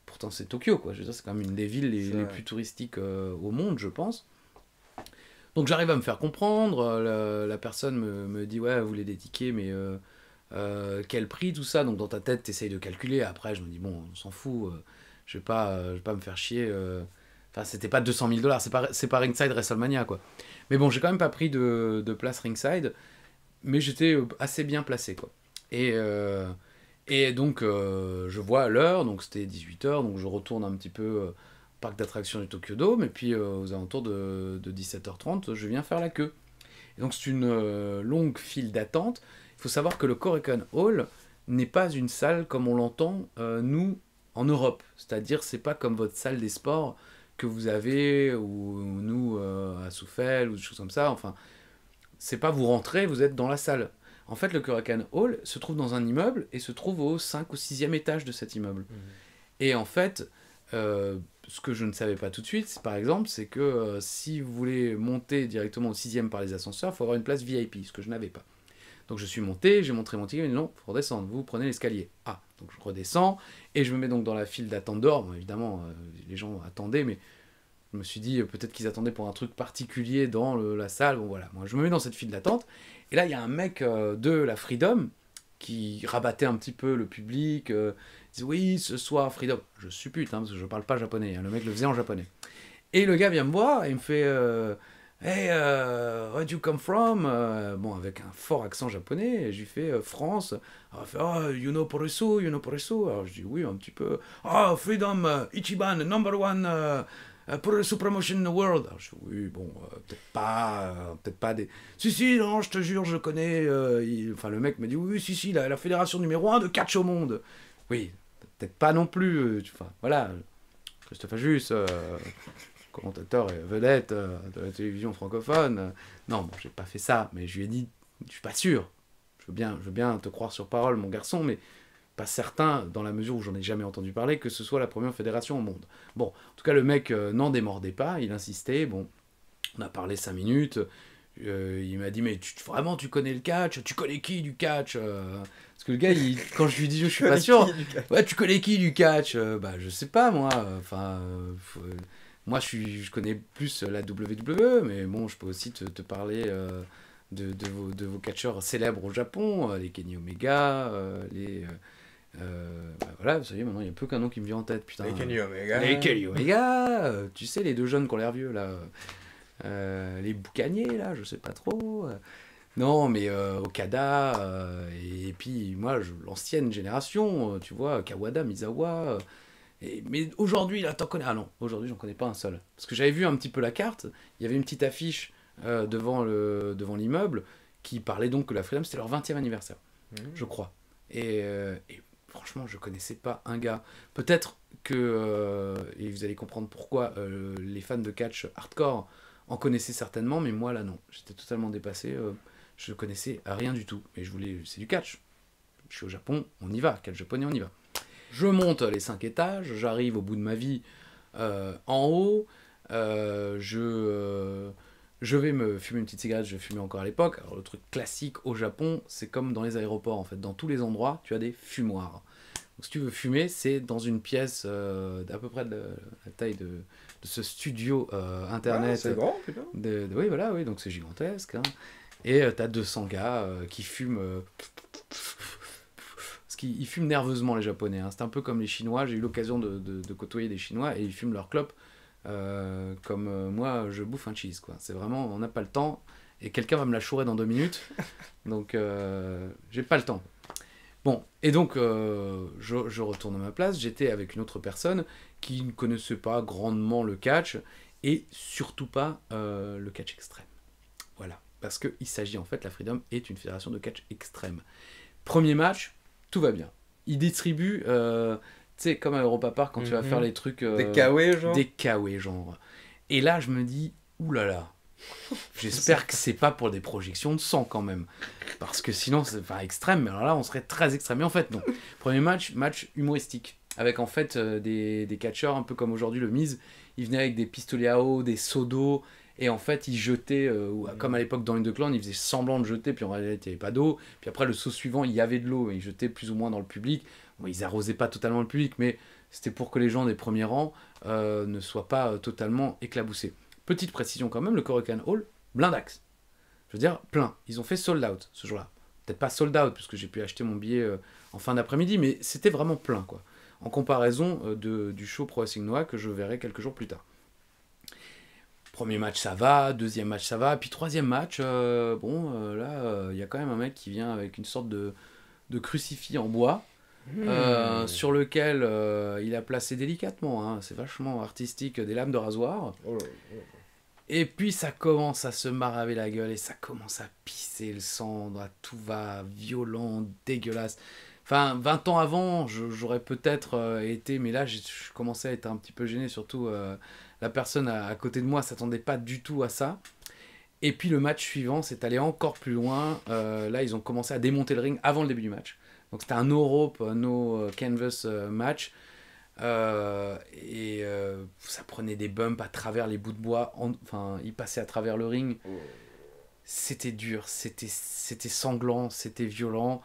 Pourtant, c'est Tokyo, quoi. Je veux dire, c'est quand même une des villes les plus touristiques au monde, je pense. Donc j'arrive à me faire comprendre, la personne me dit « Ouais, vous voulez des tickets, mais quel prix, tout ça ?» Donc dans ta tête, t'essayes de calculer. Après, je me dis « Bon, on s'en fout, je vais pas me faire chier. » Enfin, c'était pas 200 000 $, c'est pas Ringside WrestleMania, quoi. Mais bon, j'ai quand même pas pris de place Ringside, mais j'étais assez bien placé, quoi. Et donc, je vois l'heure, donc c'était 18h, donc je retourne un petit peu parc d'attractions du Tokyo Dome, et puis aux alentours de 17h30, je viens faire la queue. Et donc c'est une longue file d'attente. Il faut savoir que le Korakuen Hall n'est pas une salle comme on l'entend, nous, en Europe. C'est-à-dire, c'est pas comme votre salle des sports que vous avez, ou nous, à Soufel, ou des choses comme ça. Enfin, c'est pas vous rentrez, vous êtes dans la salle. En fait, le Korakuen Hall se trouve dans un immeuble et se trouve au 5 ou 6e étage de cet immeuble. Et en fait, ce que je ne savais pas tout de suite, par exemple, c'est que si vous voulez monter directement au 6e par les ascenseurs, il faut avoir une place VIP, ce que je n'avais pas. Donc je suis monté, j'ai montré mon ticket, mais non, il faut redescendre, vous prenez l'escalier. Ah, donc je redescends, et je me mets donc dans la file d'attente dehors. Bon, évidemment, les gens attendaient, mais je me suis dit, peut-être qu'ils attendaient pour un truc particulier dans la salle. Bon voilà, moi je me mets dans cette file d'attente, et là il y a un mec de la Freedom qui rabattait un petit peu le public, il dit oui, ce soir Freedom. Je suppute, parce que je parle pas japonais, le mec le faisait en japonais. Et le gars vient me voir, et il me fait... Hey, where do you come from? Bon, avec un fort accent japonais, et je lui fais France. Alors, il fait oh, you know Porisu, you know Porisu. Alors je dis oui, un petit peu. Oh, Freedom, Ichiban, number one Porisu promotion in the world. Alors je dis oui, bon, peut-être pas des. Si, non, je te jure, je connais. Enfin, le mec me dit oui, si, la fédération numéro 1 de catch au monde. Oui, peut-être pas non plus. Enfin, voilà, Christophe Ajus. Commentateur et vedette de la télévision francophone. Non, bon, j'ai pas fait ça, mais je lui ai dit, je suis pas sûr. Je veux bien te croire sur parole, mon garçon, mais pas certain, dans la mesure où j'en ai jamais entendu parler, que ce soit la première fédération au monde. Bon, en tout cas, le mec n'en démordait pas, il insistait. Bon, on a parlé 5 minutes. Il m'a dit, mais vraiment, tu connais le catch? Tu connais qui du catch? Parce que le gars, quand je lui dis, je suis pas sûr. Ouais, tu connais qui du catch? Bah, je sais pas, moi. Enfin. Moi, je connais plus la WWE, mais bon, je peux aussi te parler de vos catcheurs célèbres au Japon, les Kenny Omega, voilà, vous savez, maintenant, il n'y a plus qu'un nom qui me vient en tête, putain. Les Kenny Omega. Les Kenny Omega, tu sais, les deux jeunes qui ont l'air vieux, là. Les boucaniers, là, je sais pas trop. Non, mais Okada, et puis, moi, l'ancienne génération, tu vois, Kawada, Misawa... mais aujourd'hui, là, t'en connais... Ah non, aujourd'hui, j'en connais pas un seul. Parce que j'avais vu un petit peu la carte, il y avait une petite affiche devant l'immeuble qui parlait donc que la Freedom, c'était leur 20e anniversaire, je crois. Et franchement, je connaissais pas un gars. Peut-être que, et vous allez comprendre pourquoi, les fans de catch hardcore en connaissaient certainement, mais moi, là, non. J'étais totalement dépassé, je connaissais rien du tout. Et c'est du catch. Je suis au Japon, on y va. Catch japonais, on y va. Je monte les 5 étages, j'arrive au bout de ma vie en haut, je vais me fumer une petite cigarette, je fumais encore à l'époque. Alors le truc classique au Japon, c'est comme dans les aéroports en fait, dans tous les endroits, tu as des fumoirs. Donc si tu veux fumer, c'est dans une pièce d'à peu près de la taille de ce studio internet. Ah, c'est grand, putain. Oui, voilà, oui, donc c'est gigantesque. Hein. Et tu as 200 gars qui fument... Ils fument nerveusement les Japonais, hein. C'est un peu comme les Chinois, j'ai eu l'occasion de côtoyer des Chinois et ils fument leur clope comme moi je bouffe un cheese quoi. C'est vraiment, on n'a pas le temps et quelqu'un va me la chourer dans 2 minutes, donc j'ai pas le temps. Bon, et donc je retourne à ma place, j'étais avec une autre personne qui ne connaissait pas grandement le catch et surtout pas le catch extrême. Voilà, parce qu'il s'agit en fait, la Freedom est une fédération de catch extrême. Premier match, tout va bien. Ils distribuent, tu sais, comme à Europa Park, quand tu vas faire les trucs... des kawaii, genre. Des kawaii, genre. Et là, je me dis, oulala, j'espère que c'est pas pour des projections de sang, quand même. Parce que sinon, c'est extrême, mais alors là, on serait très extrême. Mais en fait, non. Premier match humoristique. Avec, en fait, des catcheurs, un peu comme aujourd'hui, le Miz. Ils venaient avec des pistolets à eau, des seaux d'eau... Et en fait, ils jetaient, comme à l'époque dans une de clan, ils faisaient semblant de jeter, puis en réalité, il n'y avait pas d'eau. Puis après, le saut suivant, il y avait de l'eau, et ils jetaient plus ou moins dans le public. Bon, ils arrosaient pas totalement le public, mais c'était pour que les gens des premiers rangs ne soient pas totalement éclaboussés. Petite précision quand même, le Korakuen Hall, blindax. Je veux dire, plein. Ils ont fait sold out ce jour-là. Peut-être pas sold out, puisque j'ai pu acheter mon billet en fin d'après-midi, mais c'était vraiment plein, quoi. En comparaison du show Pro Wrestling Noah que je verrai quelques jours plus tard. Premier match, ça va. Deuxième match, ça va. Puis troisième match, là, il y a quand même un mec qui vient avec une sorte de crucifix en bois. sur lequel il a placé délicatement, hein, c'est vachement artistique, des lames de rasoir. Oh là là. Et puis ça commence à se maraver la gueule et ça commence à pisser le sang, tout va violent, dégueulasse. Enfin, 20 ans avant, j'aurais peut-être été, mais là, je commençais à être un petit peu gêné, surtout la personne à côté de moi s'attendait pas du tout à ça. Et puis le match suivant, c'est allé encore plus loin. Là, ils ont commencé à démonter le ring avant le début du match. Donc c'était un no rope, no canvas match. Ça prenait des bumps à travers les bouts de bois. Enfin, ils passaient à travers le ring. Oh. C'était dur, c'était sanglant, c'était violent.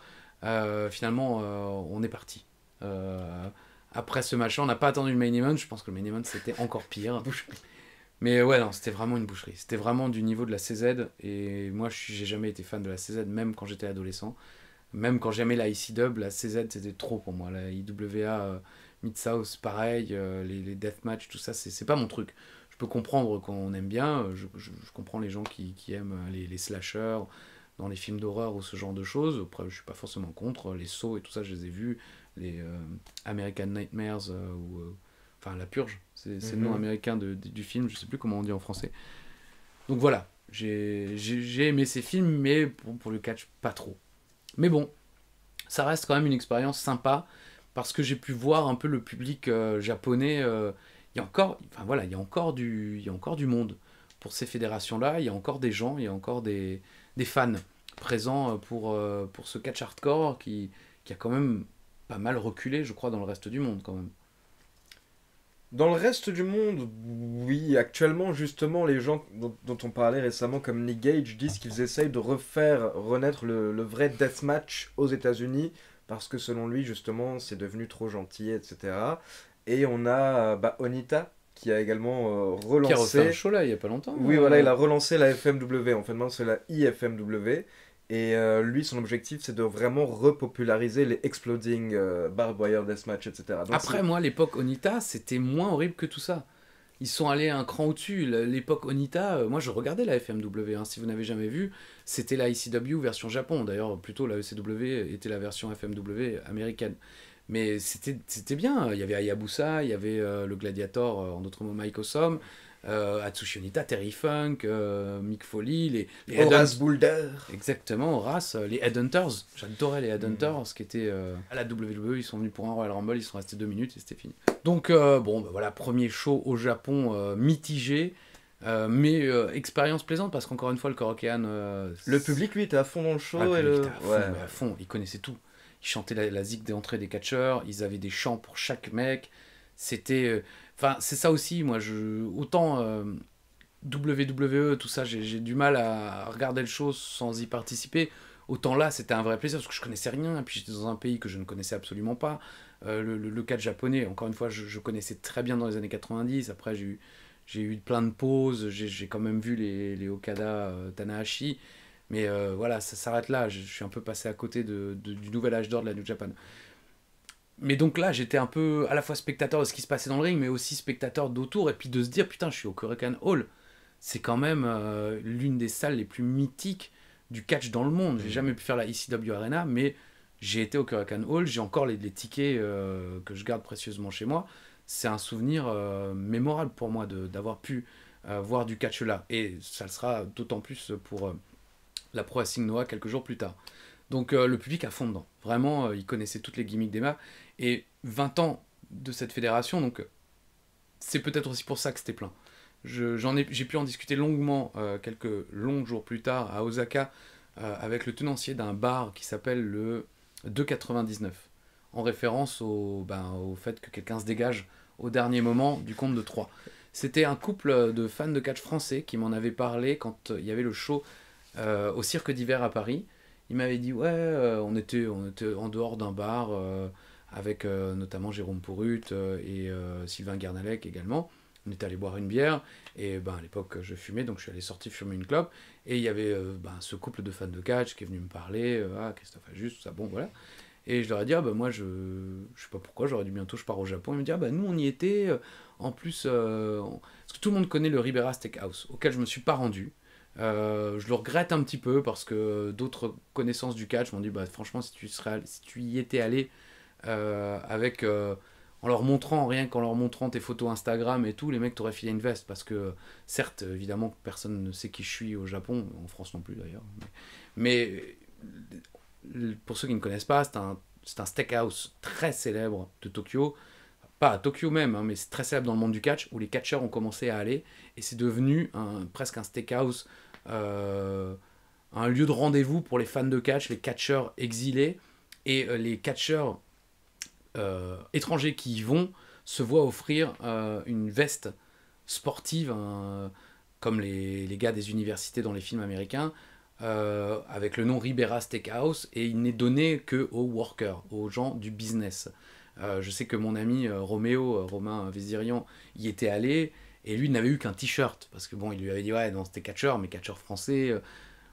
Finalement, on est parti. Après ce match, on n'a pas attendu le main event. Je pense que le main event c'était encore pire. Mais ouais, non, c'était vraiment une boucherie. C'était vraiment du niveau de la CZ. Et moi, j'ai jamais été fan de la CZ, même quand j'étais adolescent. Même quand j'aimais la IC-Dub, la CZ c'était trop pour moi. La IWA, Mid-South, pareil, les deathmatch, tout ça, c'est pas mon truc. Je peux comprendre qu'on aime bien, je comprends les gens qui aiment les slashers dans les films d'horreur ou ce genre de choses. Après, je suis pas forcément contre. Les sauts et tout ça, je les ai vus. Les American Nightmares, enfin La Purge, c'est le nom américain du film, je sais plus comment on dit en français. Donc voilà, j'ai aimé ces films, mais pour le catch, pas trop. Mais bon, ça reste quand même une expérience sympa parce que j'ai pu voir un peu le public japonais. Il y a encore, enfin voilà, il y a encore du monde pour ces fédérations-là. Il y a encore des gens, il y a encore des fans présents pour ce catch hardcore qui a quand même pas mal reculé, je crois, dans le reste du monde quand même. Dans le reste du monde, oui, actuellement, justement, les gens dont on parlait récemment, comme Nick Gage, disent qu'ils essayent de renaître le vrai deathmatch aux États-Unis parce que selon lui, justement, c'est devenu trop gentil, etc. Et on a Onita qui a également Qui a refait un relancé. show là il y a pas longtemps. Oui, voilà, il a relancé la FMW. En fait, maintenant, c'est la IFMW. Et lui, son objectif, c'est de vraiment repopulariser les exploding barbed wire deathmatch, etc. Donc, Après, moi, l'époque Onita, c'était moins horrible que tout ça. Ils sont allés un cran au-dessus. L'époque Onita, moi je regardais la FMW, hein, si vous n'avez jamais vu, c'était la ICW version Japon. D'ailleurs, plutôt la ECW était la version FMW américaine. Mais c'était bien. Il y avait Hayabusa, il y avait le Gladiator, en d'autres mots Mike Awesome, Atsushi Onita, Terry Funk, Mick Foley, les Horace Boulder. Exactement, Horace, les Headhunters. J'adorais les Headhunters, qui étaient à la WWE. Ils sont venus pour un Royal Rumble, ils sont restés 2 minutes et c'était fini. Donc, bon, bah, voilà, premier show au Japon mitigé, mais expérience plaisante parce qu'encore une fois, le Korakuen. Le public, lui, était à fond dans le show. Ah, le et public le... était à fond, Ouais. mais à fond, ils connaissaient tout. Ils chantaient la zik d'entrée des catcheurs, ils avaient des chants pour chaque mec. C'était. Enfin, c'est ça aussi, moi, autant. WWE, tout ça, j'ai du mal à regarder le show sans y participer. Autant là, c'était un vrai plaisir parce que je connaissais rien, et puis j'étais dans un pays que je ne connaissais absolument pas. Le catch japonais, encore une fois, je connaissais très bien dans les années 90. Après, j'ai eu plein de pauses, j'ai quand même vu les Okada, Tanahashi. Mais voilà, ça s'arrête là. Je suis un peu passé à côté du nouvel âge d'or de la New Japan. Mais donc là, j'étais un peu à la fois spectateur de ce qui se passait dans le ring, mais aussi spectateur d'autour, et puis de se dire, putain, je suis au Korakuen Hall. C'est quand même l'une des salles les plus mythiques du catch dans le monde. J'ai jamais pu faire la ECW Arena, mais j'ai été au Korakuen Hall, j'ai encore les tickets que je garde précieusement chez moi. C'est un souvenir mémorable pour moi d'avoir pu voir du catch là. Et ça le sera d'autant plus pour la Pro Wrestling Noah quelques jours plus tard. Donc le public à fond dedans. Vraiment, il connaissait toutes les gimmicks d'Emma. Et 20 ans de cette fédération, donc c'est peut-être aussi pour ça que c'était plein. J'ai pu en discuter longuement quelques longs jours plus tard à Osaka avec le tenancier d'un bar qui s'appelle le 299, en référence au fait que quelqu'un se dégage au dernier moment du compte de 3. C'était un couple de fans de catch français qui m'en avait parlé quand il y avait le show au Cirque d'hiver à Paris. Il m'avait dit ouais, on était en dehors d'un bar avec notamment Jérôme Pourrut et Sylvain Garnalec également. On était allé boire une bière et à l'époque je fumais, donc je suis allé sortir fumer une clope et il y avait ce couple de fans de catch qui est venu me parler, Christophe Ajus, tout ça, bon voilà. Et je leur ai dit moi je sais pas pourquoi, j'aurais dû bientôt je pars au Japon. Ils me disent nous on y était, en plus parce que tout le monde connaît le Ribera Steakhouse auquel je me suis pas rendu. Je le regrette un petit peu parce que d'autres connaissances du catch m'ont dit franchement si tu y étais allé avec en leur montrant, rien qu'en leur montrant tes photos Instagram et tout, les mecs t'auraient filé une veste. Parce que, certes, évidemment, personne ne sait qui je suis au Japon, en France non plus d'ailleurs. Mais pour ceux qui ne connaissent pas, c'est un steakhouse très célèbre de Tokyo. Pas à Tokyo même, hein, mais c'est très célèbre dans le monde du catch, où les catcheurs ont commencé à aller. Et c'est devenu presque un steakhouse, un lieu de rendez-vous pour les fans de catch, les catcheurs exilés. Et les catcheurs étrangers qui y vont se voient offrir une veste sportive, comme les gars des universités dans les films américains, avec le nom Ribera Steakhouse, et il n'est donné que aux workers, aux gens du business. Je sais que mon ami Romain Vézirian, y était allé, et lui n'avait eu qu'un t-shirt, parce que bon, il lui avait dit ouais, non, c'était catcheur, mais catcheur français,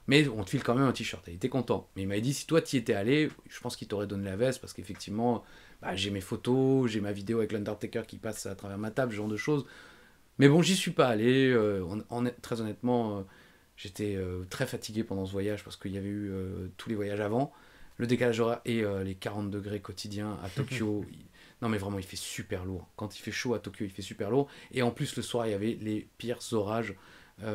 mais on te file quand même un t-shirt. Il était content. Mais il m'avait dit si toi t'y étais allé, je pense qu'il t'aurait donné la veste, parce qu'effectivement, bah, j'ai mes photos, j'ai ma vidéo avec l'Undertaker qui passe à travers ma table, ce genre de choses. Mais bon, j'y suis pas allé. Très honnêtement, j'étais très fatigué pendant ce voyage parce qu'il y avait eu tous les voyages avant. Le décalage horaire et les 40 degrés quotidiens à Tokyo. Non, mais vraiment, il fait super lourd. Quand il fait chaud à Tokyo, il fait super lourd. Et en plus, le soir, il y avait les pires orages. Ça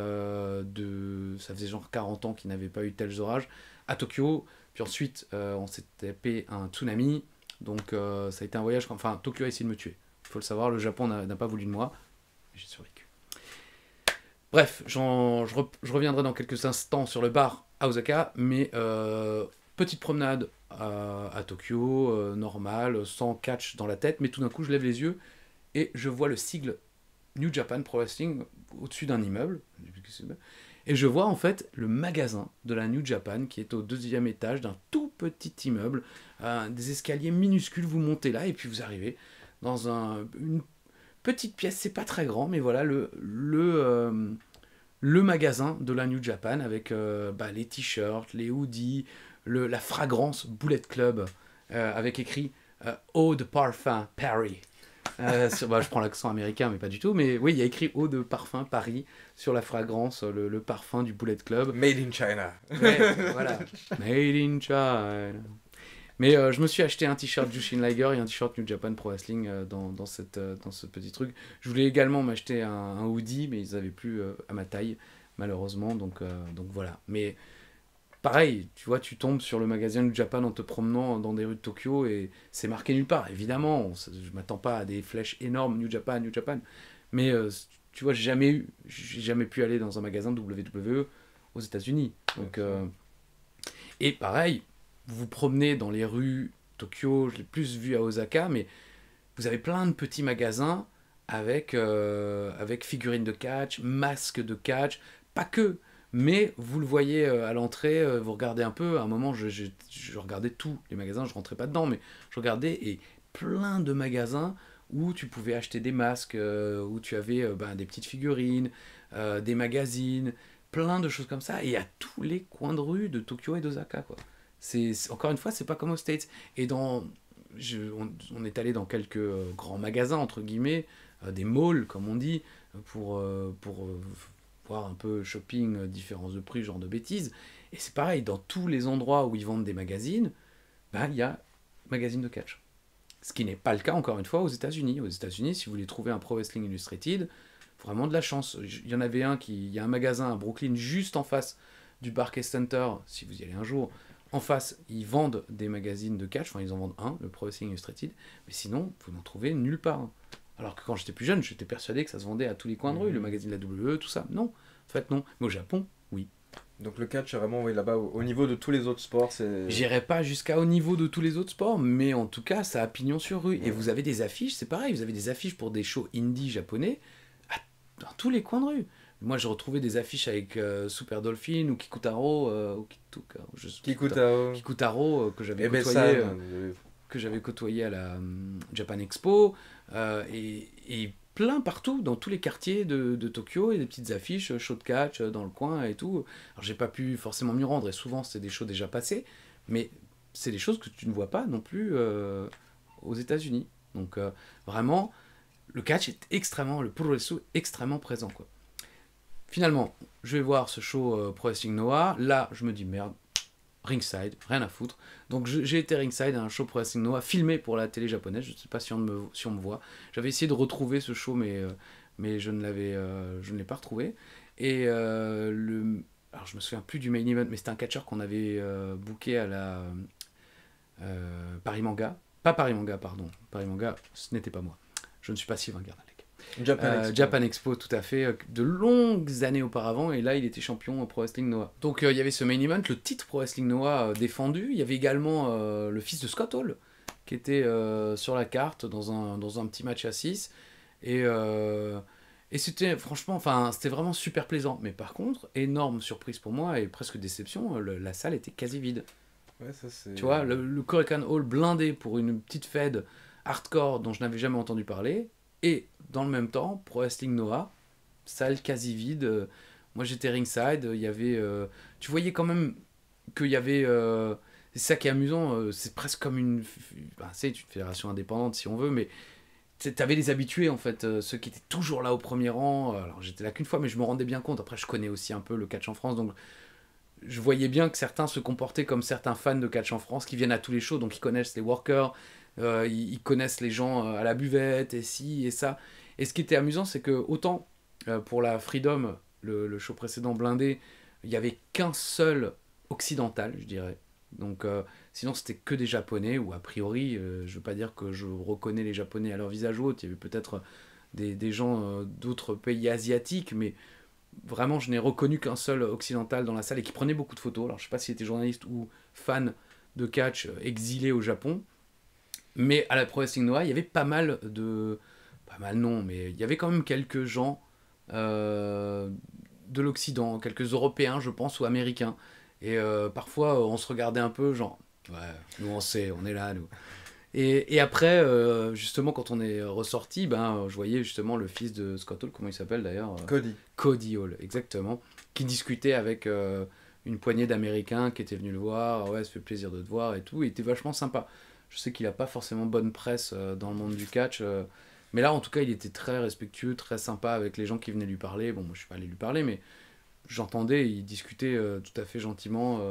faisait genre 40 ans qu'il n'avait pas eu de tels orages à Tokyo. Puis ensuite, on s'est tapé un tsunami. Donc, ça a été un voyage. Enfin, Tokyo a essayé de me tuer. Il faut le savoir, le Japon n'a pas voulu de moi. J'ai survécu. Bref, je reviendrai dans quelques instants sur le bar à Osaka, mais petite promenade à Tokyo, normale, sans catch dans la tête, mais tout d'un coup je lève les yeux et je vois le sigle New Japan Pro Wrestling au-dessus d'un immeuble, et je vois en fait le magasin de la New Japan qui est au 2e étage d'un tout petit immeuble, des escaliers minuscules, vous montez là et puis vous arrivez dans une petite pièce, c'est pas très grand, mais voilà le magasin de la New Japan avec les t-shirts, les hoodies, la fragrance Bullet Club avec écrit Eau de parfum Paris. Je prends l'accent américain, mais pas du tout. Mais oui, il y a écrit Eau de parfum Paris sur la fragrance, le parfum du Bullet Club. Made in China. Ouais, voilà. Made in China. Mais je me suis acheté un t-shirt Jushin Liger et un t-shirt New Japan Pro Wrestling dans ce petit truc. Je voulais également m'acheter un hoodie, mais ils n'avaient plus à ma taille, malheureusement. Donc voilà. Mais pareil, tu vois, tu tombes sur le magasin New Japan en te promenant dans des rues de Tokyo et c'est marqué nulle part. Évidemment, je m'attends pas à des flèches énormes New Japan, New Japan. Mais tu vois, j'ai jamais pu aller dans un magasin de WWE aux États-Unis. Donc, et pareil, vous vous promenez dans les rues Tokyo, je l'ai plus vu à Osaka, mais vous avez plein de petits magasins avec figurines de catch, masques de catch, pas que, mais vous le voyez à l'entrée, vous regardez un peu, à un moment je regardais tous les magasins, je rentrais pas dedans, mais je regardais et plein de magasins où tu pouvais acheter des masques, où tu avais des petites figurines, des magazines, plein de choses comme ça, et à tous les coins de rue de Tokyo et d'Osaka, quoi. Encore une fois, c'est pas comme aux States. Et on est allé dans quelques grands magasins, entre guillemets, des malls, comme on dit, pour voir un peu shopping, différence de prix, genre de bêtises. Et c'est pareil, dans tous les endroits où ils vendent des magazines, il y a magazines de catch. Ce qui n'est pas le cas, encore une fois, aux États-Unis. Aux États-Unis, si vous voulez trouver un Pro Wrestling Illustrated, vraiment de la chance. Il y en avait il y a un magasin à Brooklyn, juste en face du Barclays Center, si vous y allez un jour. En face, ils vendent des magazines de catch, enfin ils en vendent un, le Pro Wrestling Illustrated, mais sinon, vous n'en trouvez nulle part. Alors que quand j'étais plus jeune, j'étais persuadé que ça se vendait à tous les coins de rue, le magazine de la WWE, tout ça. Non, en fait non. Mais au Japon, oui. Donc le catch est vraiment là-bas au niveau de tous les autres sports. J'irai pas jusqu'à au niveau de tous les autres sports, mais en tout cas, ça a pignon sur rue. Et vous avez des affiches, c'est pareil, vous avez des affiches pour des shows indie japonais dans tous les coins de rue. Moi, j'ai retrouvé des affiches avec Super Dolphin ou Kikutaro, Kikutaro que j'avais côtoyé à la Japan Expo, et plein partout, dans tous les quartiers de Tokyo, et des petites affiches, show de catch dans le coin et tout. Alors, j'ai pas pu forcément m'y rendre, et souvent, c'est des shows déjà passés, mais c'est des choses que tu ne vois pas non plus aux États-Unis. Donc, vraiment, le catch est le puroresu extrêmement présent, quoi. Finalement, je vais voir ce show Pro Wrestling Noah. Là, je me dis, merde, ringside, rien à foutre. Donc j'ai été ringside à un show Pro Wrestling Noah filmé pour la télé japonaise, je ne sais pas si on me voit. J'avais essayé de retrouver ce show, mais je ne l'ai pas retrouvé. Et alors je me souviens plus du main event, mais c'était un catcheur qu'on avait booké à la Paris Manga. Pas Paris Manga, pardon. Paris Manga, ce n'était pas moi. Je ne suis pas Sylvain Gardalec. Japan Expo, tout à fait, de longues années auparavant, et là il était champion Pro Wrestling Noah. Donc il y avait ce main event, le titre Pro Wrestling Noah défendu. Il y avait également le fils de Scott Hall qui était sur la carte dans un petit match à 6. Et c'était franchement, enfin c'était vraiment super plaisant. Mais par contre, énorme surprise pour moi et presque déception, la salle était quasi vide. Ouais, ça c'est... Tu vois, le Korakuen Hall blindé pour une petite fed hardcore dont je n'avais jamais entendu parler. Et dans le même temps, Pro Wrestling Noah, salle quasi vide. Moi j'étais ringside, il y avait... tu voyais quand même qu'il y avait... c'est ça qui est amusant, c'est presque comme c'est une fédération indépendante si on veut, mais t'avais les habitués en fait, ceux qui étaient toujours là au premier rang. Alors j'étais là qu'une fois, mais je me rendais bien compte. Après je connais aussi un peu le catch en France, donc je voyais bien que certains se comportaient comme certains fans de catch en France qui viennent à tous les shows, donc ils connaissent les workers, ils connaissent les gens à la buvette, et ci, et ça. Et ce qui était amusant, c'est que autant pour la Freedom, le show précédent blindé, il n'y avait qu'un seul occidental, je dirais. Donc sinon c'était que des Japonais, ou a priori, je veux pas dire que je reconnais les Japonais à leur visage ou autre, il y avait peut-être des gens d'autres pays asiatiques, mais vraiment je n'ai reconnu qu'un seul occidental dans la salle et qui prenait beaucoup de photos. Alors je sais pas s'il était journaliste ou fan de catch exilé au Japon, mais à la Pro Wrestling Noah il y avait pas mal non, mais il y avait quand même quelques gens de l'Occident, quelques Européens je pense, ou Américains, et parfois on se regardait un peu genre ouais, nous on sait, on est là nous. Et après, justement, quand on est ressorti, je voyais justement le fils de Scott Hall, comment il s'appelle d'ailleurs Cody Hall, exactement, qui discutait avec une poignée d'Américains qui étaient venus le voir. Ouais, ça fait plaisir de te voir et tout. Il était vachement sympa. Je sais qu'il n'a pas forcément bonne presse dans le monde du catch, mais là, en tout cas, il était très respectueux, très sympa avec les gens qui venaient lui parler. Bon, moi, je suis pas allé lui parler, mais j'entendais, il discutait tout à fait gentiment.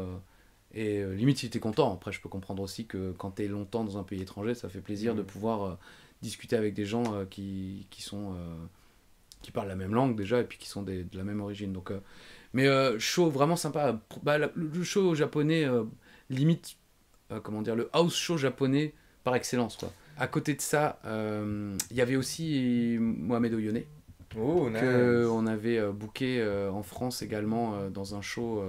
Et limite, il était content. Après, je peux comprendre aussi que quand tu es longtemps dans un pays étranger, ça fait plaisir de pouvoir discuter avec des gens qui parlent la même langue déjà et puis qui sont de la même origine. Donc, mais show vraiment sympa. Le show japonais, limite, comment dire, le house show japonais par excellence, quoi. À côté de ça, il y avait aussi Mohamed Oyone. Oh, nice. Qu'on avait booké en France également dans un show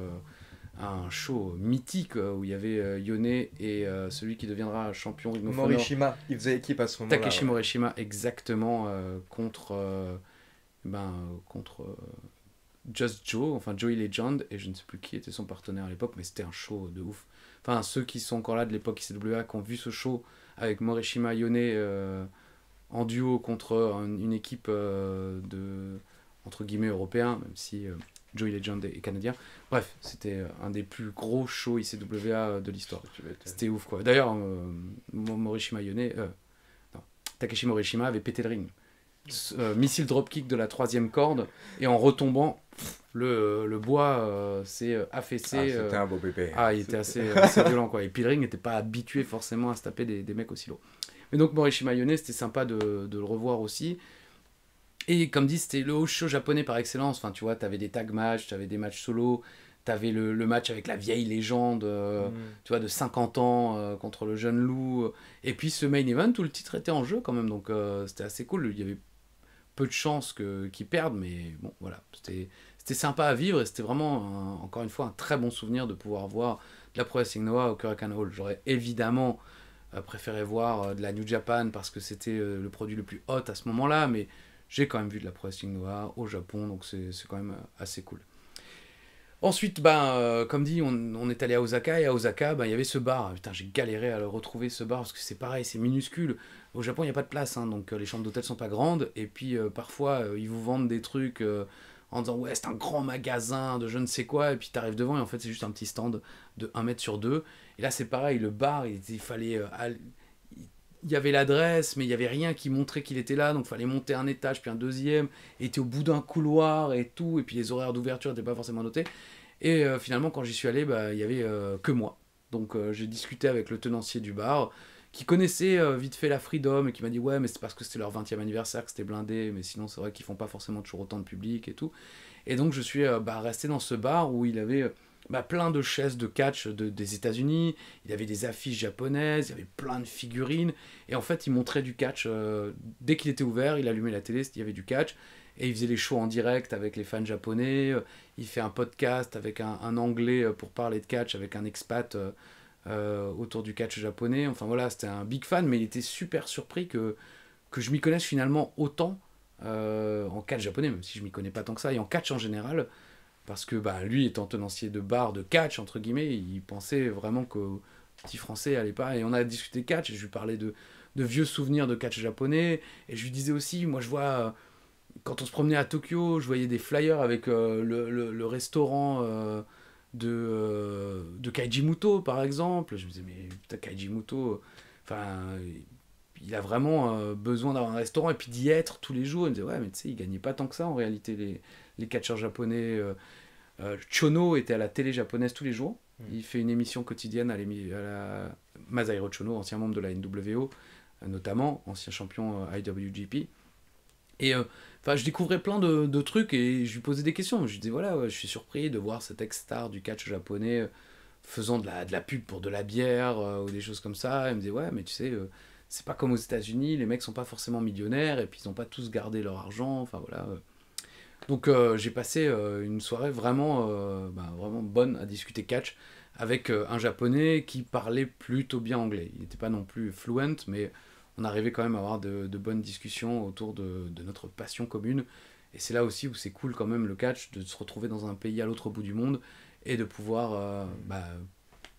mythique où il y avait Yone et celui qui deviendra champion Ring of Honor. Morishima, il faisait équipe à ce moment-là. Takeshi Morishima, exactement, contre Just Joe, enfin Joey Legend, et je ne sais plus qui était son partenaire à l'époque, mais c'était un show de ouf. Enfin, ceux qui sont encore là de l'époque ICWA, qui ont vu ce show avec Morishima Yone en duo contre une équipe entre guillemets européen, même si Joey Legend est canadien. Bref, c'était un des plus gros shows ICWA de l'histoire. C'était ouf, quoi. D'ailleurs, Takeshi Morishima avait pété le ring. Missile dropkick de la 3e corde, et en retombant, le bois s'est affaissé. C'était un beau bébé. Il était assez violent, quoi. Et puis le ring n'était pas habitué forcément à se taper des mecs aussi lourds. Mais donc Morishima Yone, c'était sympa de le revoir aussi. Et comme dit, c'était le house show japonais par excellence. Enfin, tu vois, t'avais des tag matchs, t'avais des matchs solo, t'avais le match avec la vieille légende, tu vois, de 50 ans contre le jeune loup. Et puis ce main event où le titre était en jeu quand même, donc c'était assez cool. Il y avait peu de chances qu'ils perdent, mais bon, voilà. C'était sympa à vivre et c'était vraiment, encore une fois, un très bon souvenir de pouvoir voir de la Pro Wrestling Noah au Korakuen Hall. J'aurais évidemment préféré voir de la New Japan parce que c'était le produit le plus hot à ce moment-là, mais j'ai quand même vu de la Pro Wrestling Noah au Japon, donc c'est quand même assez cool. Ensuite, comme dit, on est allé à Osaka, et à Osaka, il y avait ce bar. Putain, j'ai galéré à le retrouver, ce bar, parce que c'est pareil, c'est minuscule. Au Japon, il n'y a pas de place, donc les chambres d'hôtel sont pas grandes, et puis parfois, ils vous vendent des trucs en disant, ouais, c'est un grand magasin de je ne sais quoi, et puis tu arrives devant, et en fait, c'est juste un petit stand de 1 mètre sur 2. Et là, c'est pareil, le bar, il il y avait l'adresse, mais il y avait rien qui montrait qu'il était là, donc il fallait monter un étage, puis un deuxième, et était au bout d'un couloir et tout, et puis les horaires d'ouverture n'étaient pas forcément notés. Et finalement, quand j'y suis allé, il y avait que moi. Donc j'ai discuté avec le tenancier du bar, qui connaissait vite fait la Freedom, et qui m'a dit ouais, mais c'est parce que c'était leur 20e anniversaire que c'était blindé, mais sinon c'est vrai qu'ils font pas forcément toujours autant de public et tout. Et donc je suis resté dans ce bar où il avait plein de chaises de catch des États-Unis, il y avait des affiches japonaises, il y avait plein de figurines, et en fait il montrait du catch. Dès qu'il était ouvert, il allumait la télé, il y avait du catch, et il faisait les shows en direct avec les fans japonais, il fait un podcast avec un anglais pour parler de catch, avec un expat autour du catch japonais. Enfin voilà, c'était un big fan, mais il était super surpris que je m'y connaisse finalement autant en catch japonais, même si je m'y connais pas tant que ça, et en catch en général, parce que lui étant tenancier de bar de catch entre guillemets, il pensait vraiment que petit français allait pas, et on a discuté catch, et je lui parlais de vieux souvenirs de catch japonais, et je lui disais aussi, moi je vois quand on se promenait à Tokyo, je voyais des flyers avec le restaurant de Kaiji Muto par exemple. Je me disais mais putain, Kaiji Muto, il a vraiment besoin d'avoir un restaurant et puis d'y être tous les jours. Il me disait ouais, mais tu sais, il gagnait pas tant que ça en réalité, les catcheurs japonais. Chono était à la télé japonaise tous les jours. Il fait une émission quotidienne à la Masahiro Chono, ancien membre de la NWO, notamment ancien champion IWGP. Et je découvrais plein de trucs et je lui posais des questions. Je lui disais voilà, je suis surpris de voir cet ex-star du catch japonais faisant de la pub pour de la bière ou des choses comme ça. Il me disait ouais, mais tu sais, c'est pas comme aux États-Unis, les mecs sont pas forcément millionnaires et puis ils ont pas tous gardé leur argent. Enfin voilà. Donc j'ai passé une soirée vraiment bonne à discuter catch avec un japonais qui parlait plutôt bien anglais. Il n'était pas non plus fluent, mais on arrivait quand même à avoir de bonnes discussions autour de notre passion commune. Et c'est là aussi où c'est cool quand même le catch, de se retrouver dans un pays à l'autre bout du monde et de pouvoir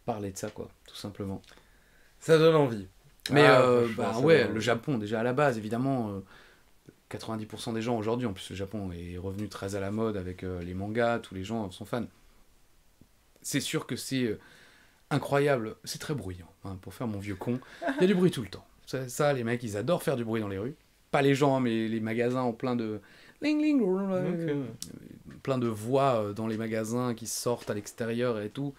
parler de ça, quoi, tout simplement. Ça donne envie. Mais le Japon, déjà à la base, évidemment, 90% des gens aujourd'hui, en plus le Japon est revenu très à la mode avec les mangas, tous les gens sont fans. C'est sûr que c'est incroyable, c'est très bruyant, pour faire mon vieux con, il y a du bruit tout le temps. Ça, les mecs, ils adorent faire du bruit dans les rues. Pas les gens, mais les magasins ont plein de... plein de voix dans les magasins qui sortent à l'extérieur et tout.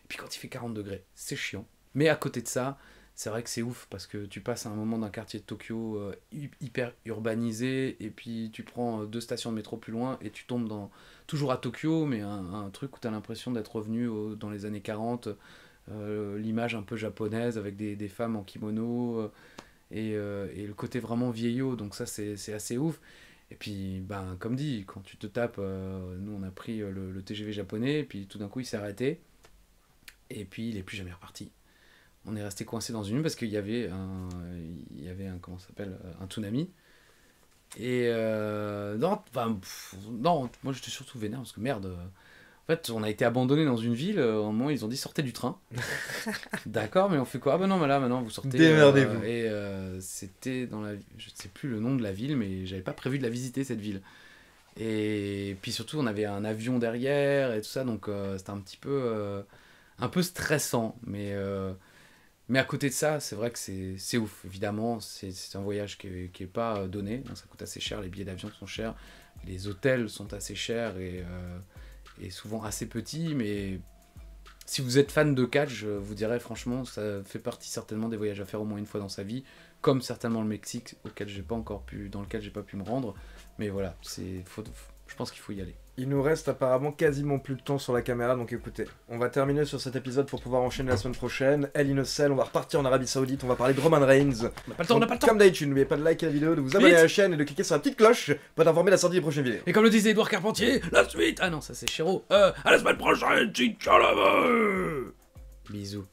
Et puis quand il fait 40 degrés, c'est chiant. Mais à côté de ça, c'est vrai que c'est ouf, parce que tu passes à un moment d'un quartier de Tokyo hyper urbanisé, et puis tu prends 2 stations de métro plus loin, et tu tombes toujours à Tokyo, mais un truc où tu as l'impression d'être revenu dans les années 40, l'image un peu japonaise avec des femmes en kimono et le côté vraiment vieillot, donc ça c'est assez ouf. Et puis comme dit, quand tu te tapes, nous on a pris le TGV japonais, et puis tout d'un coup il s'est arrêté et puis il est plus jamais reparti. On est resté coincé dans une parce qu'il y avait un comment ça s'appelle, un tsunami. Et non, moi j'étais surtout vénère parce que merde. En fait, on a été abandonné dans une ville, au moment où ils ont dit sortez du train. D'accord, mais on fait quoi? Ah ben non, mais là maintenant vous sortez. Démerdez-vous. Et c'était dans je ne sais plus le nom de la ville, mais j'avais pas prévu de la visiter cette ville. Et puis surtout, on avait un avion derrière et tout ça, donc c'était un peu stressant. Mais à côté de ça, c'est vrai que c'est ouf. Évidemment, c'est un voyage qui est pas donné. Ça coûte assez cher, les billets d'avion sont chers, les hôtels sont assez chers et souvent assez petits, mais si vous êtes fan de catch, je vous dirais franchement, ça fait partie certainement des voyages à faire au moins une fois dans sa vie, comme certainement le Mexique, dans lequel j'ai pas pu me rendre, mais voilà, je pense qu'il faut y aller. Il nous reste apparemment quasiment plus de temps sur la caméra, donc écoutez, on va terminer sur cet épisode pour pouvoir enchaîner la semaine prochaine. Hell in a Cell, on va repartir en Arabie Saoudite, on va parler de Roman Reigns. On n'a pas le temps. Comme d'habitude, n'oubliez pas de liker la vidéo, de vous abonner à la chaîne et de cliquer sur la petite cloche pour être informé de la sortie des prochaines vidéos. Et comme le disait Edouard Carpentier, la suite. Ah non, ça c'est Chéreau. À la semaine prochaine, ciao. Bisous.